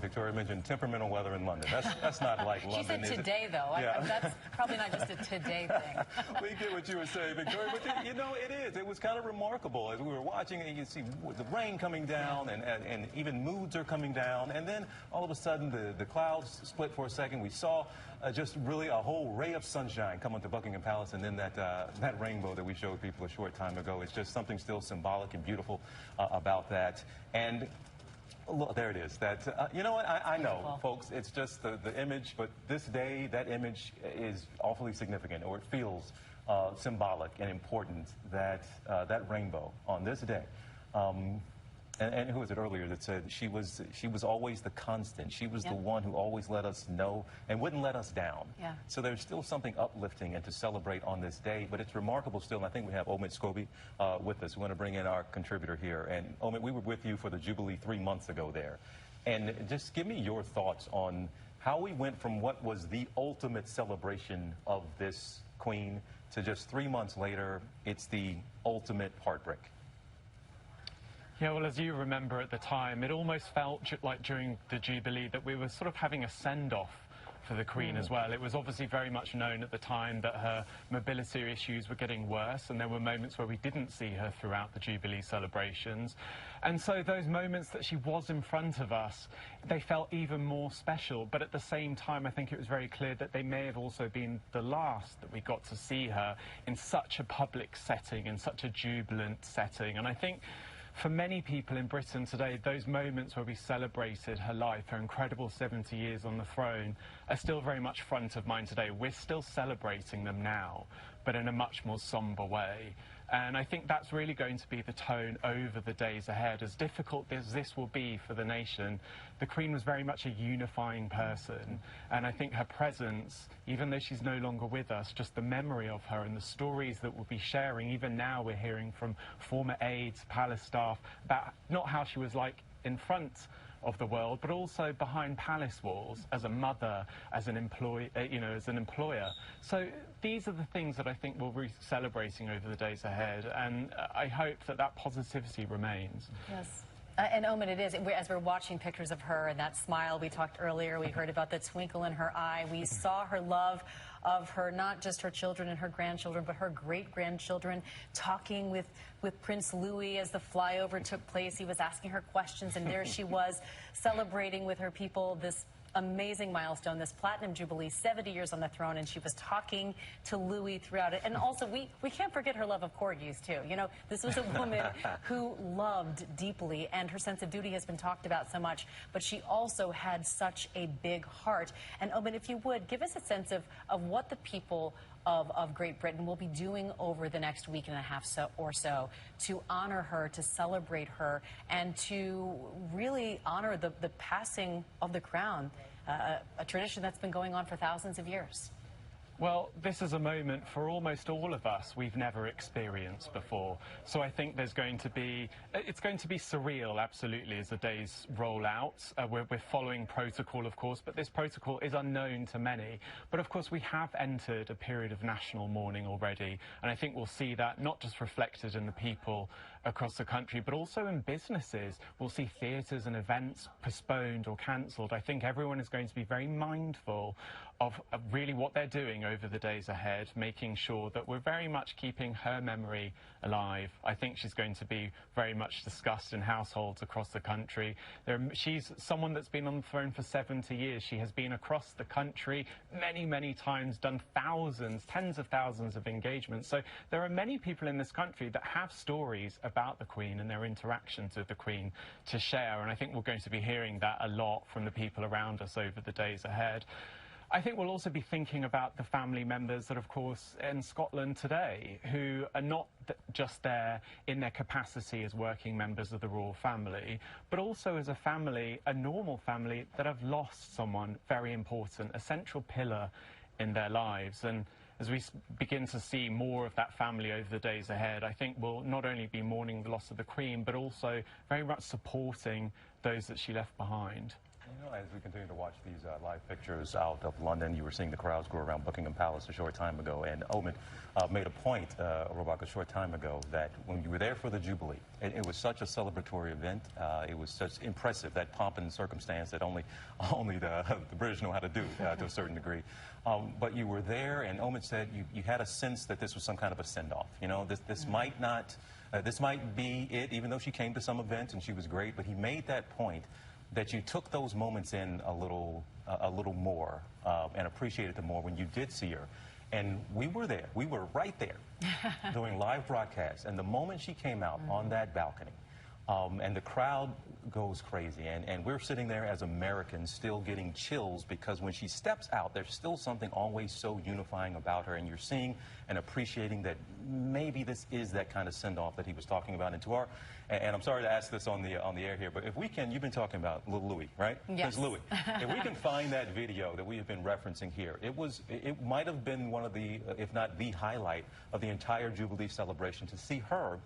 Victoria mentioned temperamental weather in London. That's not like London. She said today, though. Yeah. That's probably not just a today thing. We get what you were saying, Victoria, but you know, it is. It was kind of remarkable as we were watching, and you see the rain coming down, and even moods are coming down, and then all of a sudden the clouds split for a second. We saw just really a whole ray of sunshine come onto Buckingham Palace, and then that rainbow that we showed people a short time ago. It's just something still symbolic and beautiful about that. And look, there it is. You know what? I know, folks, it's just the image, but this day, that image is awfully significant, or it feels symbolic and important that that rainbow on this day. And who was it earlier that said she was always the constant. She was the one who always let us know and wouldn't let us down. Yeah. So there's still something uplifting and to celebrate on this day, but it's remarkable still. And I think we have Omid Scobie with us. We want to bring in our contributor here. And Omid, we were with you for the Jubilee 3 months ago there. And just give me your thoughts on how we went from what was the ultimate celebration of this Queen to just 3 months later, it's the ultimate heartbreak. Yeah, well, as you remember at the time, it almost felt like during the Jubilee that we were sort of having a send-off for the Queen as well. It was obviously very much known at the time that her mobility issues were getting worse, and there were moments where we didn't see her throughout the Jubilee celebrations. And so those moments that she was in front of us, they felt even more special. But at the same time, I think it was very clear that they may have also been the last that we got to see her in such a public setting, in such a jubilant setting. And I think for many people in Britain today, those moments where we celebrated her life, her incredible 70 years on the throne, are still very much front of mind today. We're still celebrating them now, but in a much more somber way. And I think that's really going to be the tone over the days ahead. As difficult as this will be for the nation, the Queen was very much a unifying person. And I think her presence, even though she's no longer with us, just the memory of her and the stories that we'll be sharing, even now we're hearing from former aides, palace staff, about not how she was like in front of the world, but also behind palace walls as a mother, as an employee, as an employer. So these are the things that I think we'll be celebrating over the days ahead, and I hope that that positivity remains. Yes. And Omid, it is, as we're watching pictures of her and that smile we talked earlier, we heard about the twinkle in her eye. We saw her love of her, not just her children and her grandchildren, but her great-grandchildren, talking with Prince Louis as the flyover took place. He was asking her questions, and there she was celebrating with her people this amazing milestone, this Platinum Jubilee, 70 years on the throne, and she was talking to Louis throughout it. And also, we can't forget her love of corgis, too. You know, this was a woman who loved deeply, and her sense of duty has been talked about so much, but she also had such a big heart. And, Omid, if you would, give us a sense of what the people of Great Britain will be doing over the next week and a half or so to honor her, to celebrate her, and to really honor the passing of the crown, a tradition that's been going on for thousands of years. Well, this is a moment for almost all of us we've never experienced before. So I think it's going to be surreal, absolutely, as the days roll out. We're following protocol, of course, but this protocol is unknown to many. But of course, we have entered a period of national mourning already. And I think we'll see that not just reflected in the people across the country, but also in businesses. We'll see theatres and events postponed or cancelled. I think everyone is going to be very mindful of really what they're doing over the days ahead, making sure that we're very much keeping her memory alive. I think she's going to be very much discussed in households across the country. She's someone that's been on the throne for 70 years. She has been across the country many, many times, done thousands, tens of thousands of engagements. So there are many people in this country that have stories about the Queen and their interactions with the Queen to share. And I think we're going to be hearing that a lot from the people around us over the days ahead. I think we'll also be thinking about the family members that, of course, in Scotland today, who are not just there in their capacity as working members of the royal family, but also as a family, a normal family, that have lost someone very important, a central pillar in their lives. And as we begin to see more of that family over the days ahead, I think we'll not only be mourning the loss of the Queen, but also very much supporting those that she left behind. You know, as we continue to watch these live pictures out of London, you were seeing the crowds grow around Buckingham Palace a short time ago, and Omid made a point, Robak, a short time ago, that when you were there for the Jubilee, it was such a celebratory event. It was such impressive, that pomp and circumstance that only the British know how to do to a certain degree. But you were there, and Omid said you had a sense that this was some kind of a send-off. You know, this might not, this might be it, even though she came to some events and she was great, but he made that point that you took those moments in a little more and appreciated them more when you did see her. And we were there. We were right there doing live broadcasts. And the moment she came out on that balcony, and the crowd goes crazy. And we're sitting there as Americans still getting chills, because when she steps out, there's still something always so unifying about her. And you're seeing and appreciating that maybe this is that kind of send-off that he was talking about. And I'm sorry to ask this on the air here, but if we can, you've been talking about little Louis, right? Yes. Prince Louis. If we can find that video that we have been referencing here, it might have been one of the, if not the highlight of the entire Jubilee celebration, to see her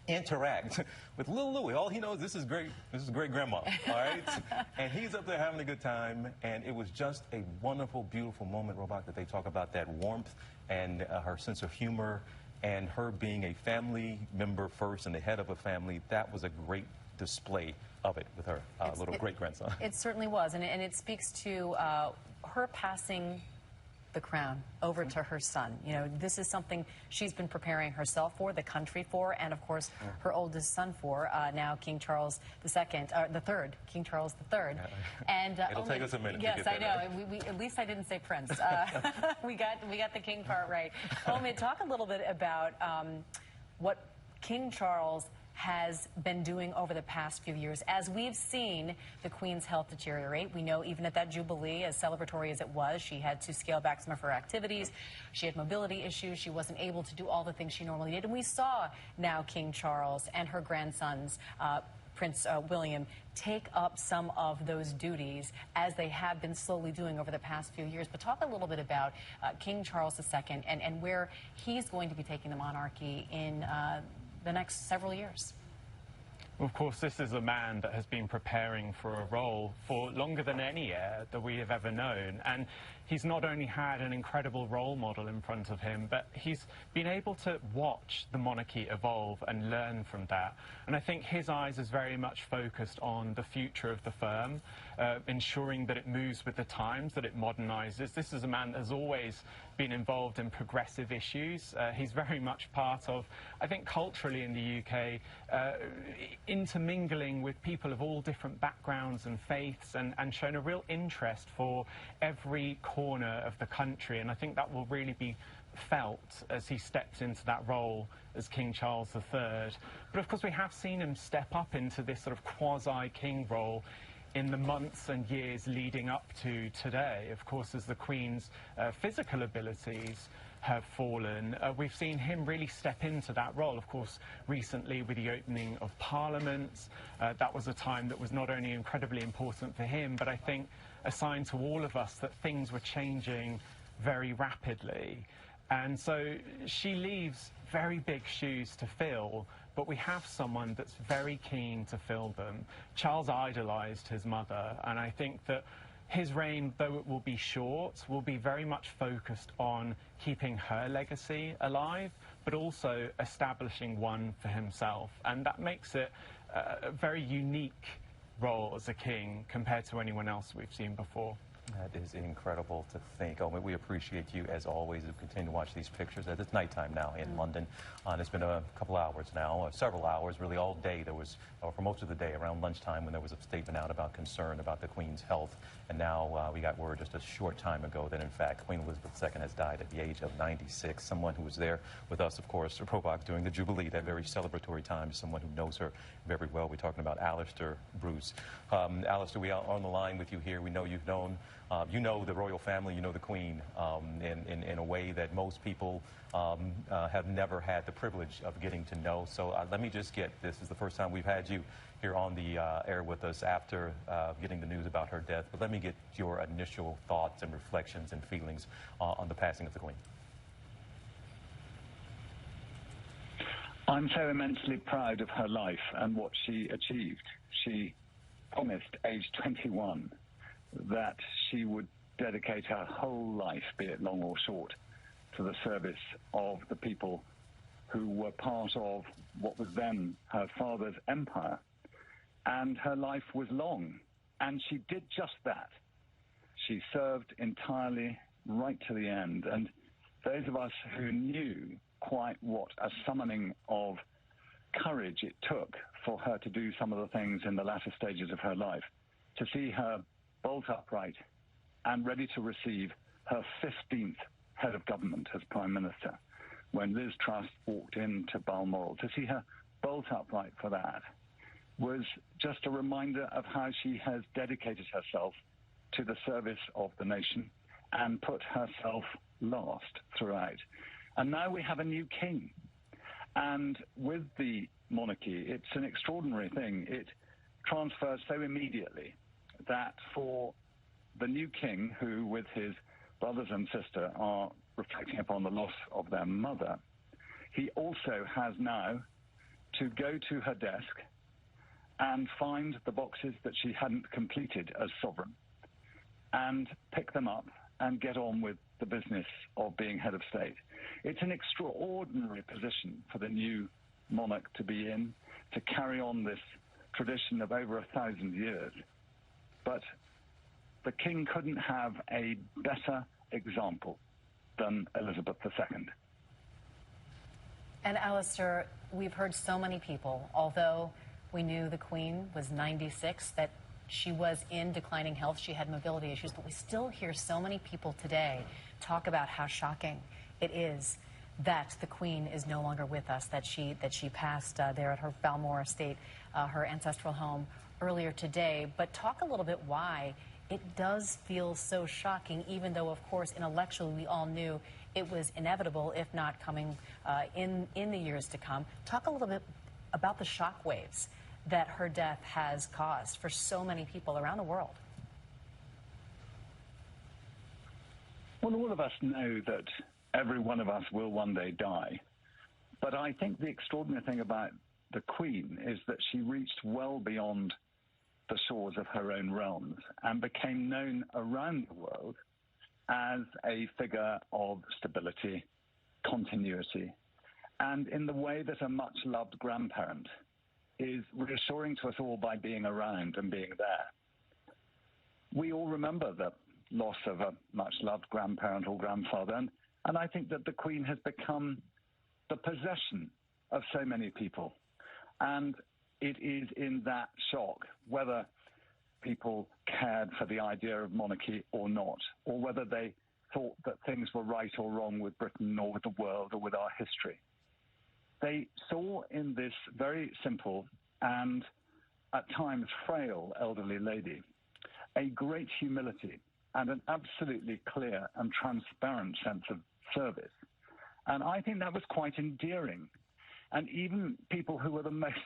interact with little Louis. All he knows, this is great grandma, all right? And he's up there having a good time, and it was just a wonderful, beautiful moment, Robak, that they talk about that warmth and her sense of humor, and her being a family member first and the head of a family. That was a great display of it with her little great-grandson. It certainly was, and it speaks to her passing the crown over to her son. You know, this is something she's been preparing herself for, the country for, and of course her oldest son for, now King Charles II, the third, King Charles III. And it'll take us a minute. Yes, to get that I know. Right. At least I didn't say Prince. We got the King part right. Omid, talk a little bit about what King Charles has been doing over the past few years. As we've seen the Queen's health deteriorate, we know even at that Jubilee, as celebratory as it was, she had to scale back some of her activities. She had mobility issues. She wasn't able to do all the things she normally did. And we saw now King Charles and her grandsons, Prince William, take up some of those duties, as they have been slowly doing over the past few years. But talk a little bit about King Charles II and where he's going to be taking the monarchy in the next several years. Of course, this is a man that has been preparing for a role for longer than any heir that we have ever known. And he's not only had an incredible role model in front of him, but he's been able to watch the monarchy evolve and learn from that. And I think his eyes is very much focused on the future of the firm, ensuring that it moves with the times, that it modernizes. This is a man that has always been involved in progressive issues. He's very much part of, I think, culturally in the UK, intermingling with people of all different backgrounds and faiths, and shown a real interest for every corner of the country. And I think that will really be felt as he steps into that role as King Charles III. But of course, we have seen him step up into this sort of quasi-king role in the months and years leading up to today. Of course, as the Queen's physical abilities have fallen, we've seen him really step into that role. Of course, recently with the opening of Parliament, that was a time that was not only incredibly important for him, but I think a sign to all of us that things were changing very rapidly. And so she leaves very big shoes to fill, but we have someone that's very keen to fill them. Charles idolized his mother, and I think that his reign, though it will be short, will be very much focused on keeping her legacy alive, but also establishing one for himself. And that makes it a very unique role as a king compared to anyone else we've seen before. That is incredible to think. Oh, we appreciate you, as always, to continue to watch these pictures. It's nighttime now in London. It's been a couple hours now, several hours, really all day. There was, for most of the day, around lunchtime, when there was a statement out about concern about the Queen's health. And now we got word just a short time ago that, in fact, Queen Elizabeth II has died at the age of 96. Someone who was there with us, of course, Robach, during the Jubilee, that very celebratory time, someone who knows her very well. We're talking about Alistair Bruce. Alistair, we are on the line with you here. We know you've known you know the royal family, you know the Queen in a way that most people have never had the privilege of getting to know. So let me just get, this is the first time we've had you here on the air with us after getting the news about her death, but let me get your initial thoughts and reflections and feelings on the passing of the Queen. I'm so immensely proud of her life and what she achieved. She promised, age 21, that she would dedicate her whole life, be it long or short, to the service of the people who were part of what was then her father's empire. And her life was long, and she did just that. She served entirely right to the end. And those of us who knew quite what a summoning of courage it took for her to do some of the things in the latter stages of her life, to see her bolt upright and ready to receive her 15th head of government as Prime Minister, when Liz Truss walked into Balmoral, to see her bolt upright for that was just a reminder of how she has dedicated herself to the service of the nation and put herself last throughout. And now we have a new king. And with the monarchy, it's an extraordinary thing. It transfers so immediately that for the new king, who with his brothers and sister are reflecting upon the loss of their mother, he also has now to go to her desk and find the boxes that she hadn't completed as sovereign and pick them up and get on with the business of being head of state. It's an extraordinary position for the new monarch to be in, to carry on this tradition of over 1,000 years. But the king couldn't have a better example than Elizabeth II. And Alistair, we've heard so many people, although we knew the Queen was 96, that she was in declining health, she had mobility issues, but we still hear so many people today talk about how shocking it is that the Queen is no longer with us, that she passed there at her Balmoral estate, her ancestral home, earlier today. But talk a little bit why it does feel so shocking, even though, of course, intellectually we all knew it was inevitable, if not coming in the years to come. Talk a little bit about the shockwaves that her death has caused for so many people around the world. Well, all of us know that every one of us will one day die. But I think the extraordinary thing about the Queen is that she reached well beyond the shores of her own realms and became known around the world as a figure of stability, continuity, and in the way that a much-loved grandparent is reassuring to us all by being around and being there. We all remember the loss of a much-loved grandparent or grandfather, and I think that the Queen has become the possession of so many people. And it is in that shock, whether people cared for the idea of monarchy or not, or whether they thought that things were right or wrong with Britain or with the world or with our history. They saw in this very simple and at times frail elderly lady a great humility and an absolutely clear and transparent sense of service. And I think that was quite endearing. And even people who were the most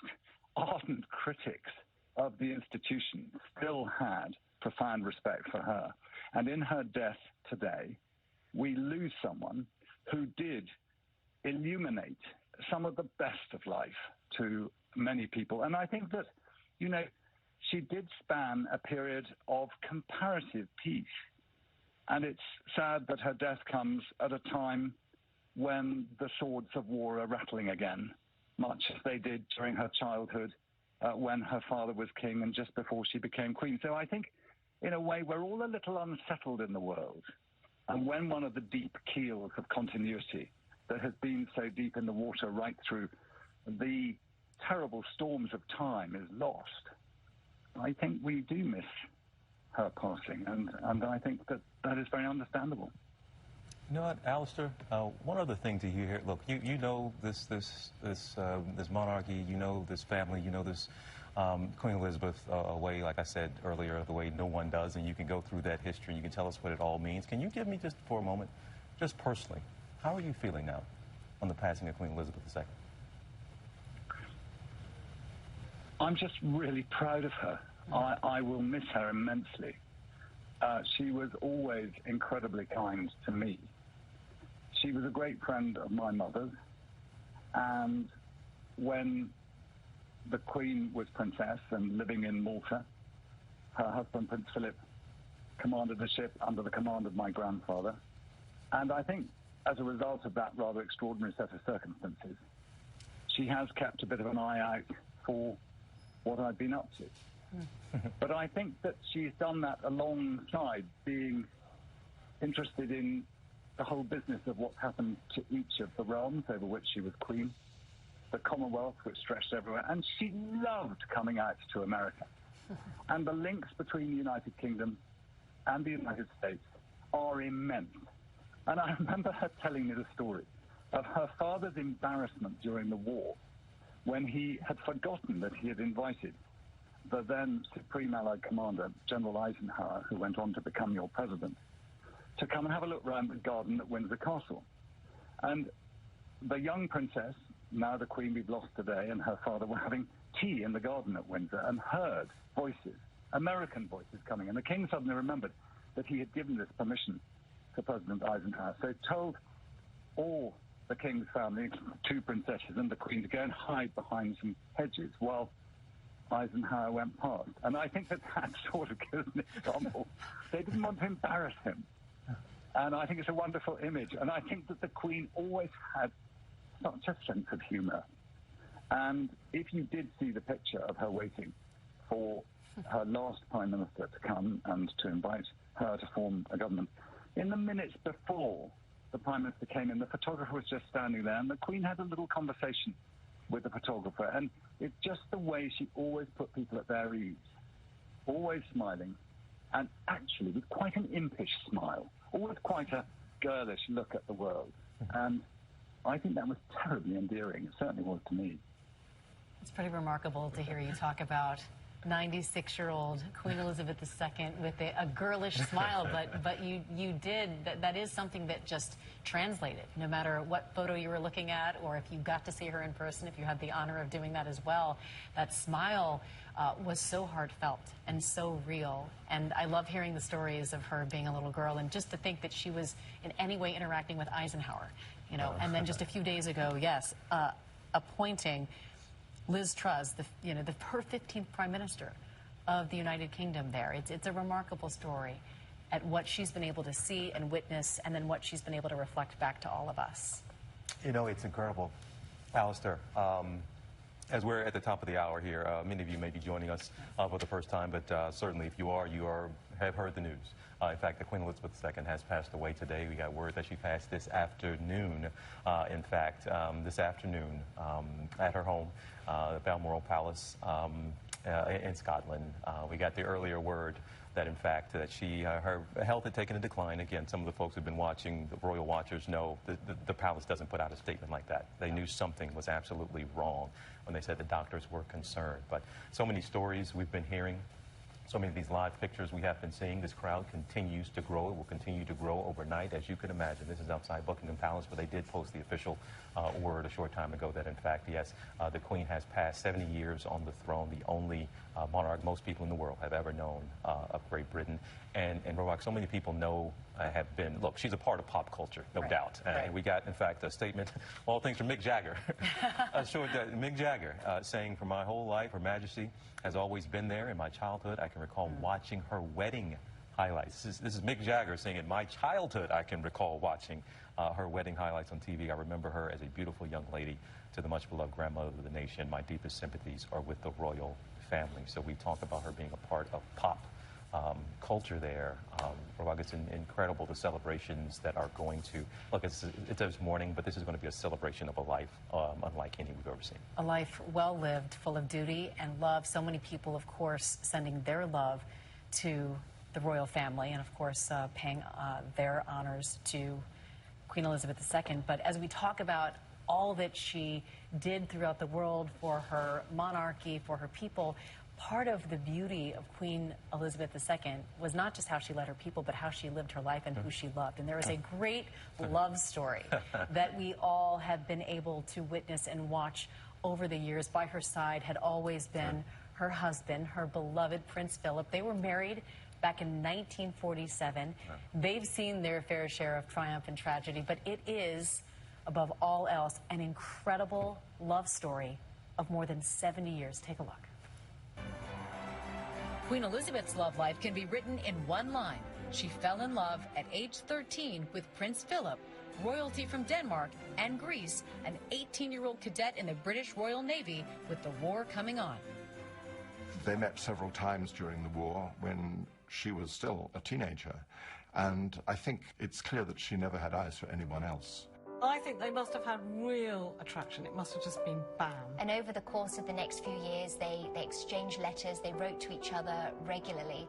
ardent critics of the institution still had profound respect for her. And in her death today, we lose someone who did illuminate some of the best of life to many people. And I think that, you know, she did span a period of comparative peace. And it's sad that her death comes at a time when the swords of war are rattling again, much as they did during her childhood when her father was king and just before she became queen. So I think, in a way, we're all a little unsettled in the world. And when one of the deep keels of continuity that has been so deep in the water right through the terrible storms of time is lost, I think we do miss her passing, and I think that that is very understandable. You know what, Alistair? One other thing to hear here. Look, you know this monarchy, you know this family, you know this Queen Elizabeth way, like I said earlier, the way no one does, and you can go through that history. You can tell us what it all means. Can you give me just for a moment, just personally, how are you feeling now on the passing of Queen Elizabeth II? I'm just really proud of her. I will miss her immensely. She was always incredibly kind to me. She was a great friend of my mother's, and when the Queen was princess and living in Malta, her husband, Prince Philip, commanded a ship under the command of my grandfather. And I think as a result of that rather extraordinary set of circumstances, she has kept a bit of an eye out for what I've been up to. But I think that she's done that alongside being interested in the whole business of what happened to each of the realms over which she was queen, the Commonwealth, which stretched everywhere, and she loved coming out to America. And the links between the United Kingdom and the United States are immense. And I remember her telling me the story of her father's embarrassment during the war when he had forgotten that he had invited the then Supreme Allied Commander, General Eisenhower, who went on to become your president, to come and have a look around the garden at Windsor Castle. And the young princess, now the Queen we've lost today, and her father were having tea in the garden at Windsor and heard voices, American voices coming. And the King suddenly remembered that he had given this permission to President Eisenhower. So told all the King's family, two princesses and the Queen, to go and hide behind some hedges while Eisenhower went past. And I think that sort of gives an example. They didn't want to embarrass him. And I think it's a wonderful image. And I think that the Queen always had such a sense of humour. And if you did see the picture of her waiting for her last Prime Minister to come and to invite her to form a government, in the minutes before the Prime Minister came in, the photographer was just standing there, and the Queen had a little conversation with the photographer. And it's just the way she always put people at their ease, always smiling, and actually with quite an impish smile, always quite a girlish look at the world. And I think that was terribly endearing. It certainly was to me. It's pretty remarkable to hear you talk about 96-year-old Queen Elizabeth II with a girlish smile, but you did, that is something that just translated, no matter what photo you were looking at, or if you got to see her in person, if you had the honor of doing that as well. That smile was so heartfelt and so real. And I love hearing the stories of her being a little girl, and just to think that she was in any way interacting with Eisenhower, you know. And then just a few days ago, yes, appointing Liz Truss, her 15th Prime Minister of the United Kingdom there. It's a remarkable story at what she's been able to see and witness, and then what she's been able to reflect back to all of us. You know, it's incredible. Alistair, as we're at the top of the hour here, many of you may be joining us for the first time, but certainly if you have heard the news. In fact, the Queen Elizabeth II has passed away today. We got word that she passed this afternoon. In fact, this afternoon at her home, the Balmoral Palace in Scotland. We got the earlier word that, in fact, that her health had taken a decline. Again, some of the folks who've been watching, the royal watchers, know the palace doesn't put out a statement like that. They knew something was absolutely wrong when they said the doctors were concerned. But so many stories we've been hearing, so many of these live pictures we have been seeing. This crowd continues to grow. It will continue to grow overnight, as you can imagine. This is outside Buckingham Palace, but they did post the official word a short time ago that, in fact, yes, the Queen has passed 70 years on the throne, the only monarch most people in the world have ever known of Great Britain. And Roach, so many people know, have been, look, she's a part of pop culture, no doubt. And we got, in fact, a statement, all things from Mick Jagger. Mick Jagger saying, for my whole life, Her Majesty has always been there. In my childhood, I can recall watching her wedding highlights. This is Mick Jagger saying, in my childhood, I can recall watching her wedding highlights on TV. I remember her as a beautiful young lady, to the much-beloved grandmother of the nation. My deepest sympathies are with the royal family. So we talk about her being a part of pop culture there. It's incredible, the celebrations that are going to, look, it's this morning, but this is going to be a celebration of a life unlike any we've ever seen. A life well-lived, full of duty and love. So many people, of course, sending their love to the royal family and, of course, paying their honors to Queen Elizabeth II. But as we talk about all that she did throughout the world for her monarchy, for her people, part of the beauty of Queen Elizabeth II was not just how she led her people, but how she lived her life and who she loved. And there is a great love story that we all have been able to witness and watch over the years. By her side had always been her husband, her beloved Prince Philip. They were married back in 1947. They've seen their fair share of triumph and tragedy, but it is, above all else, an incredible love story of more than 70 years. Take a look. Queen Elizabeth's love life can be written in one line. She fell in love at age 13 with Prince Philip, royalty from Denmark and Greece, an 18-year-old cadet in the British Royal Navy with the war coming on. They met several times during the war when she was still a teenager, and I think it's clear that she never had eyes for anyone else. I think they must have had real attraction. It must have just been bam. And over the course of the next few years, they exchanged letters, they wrote to each other regularly.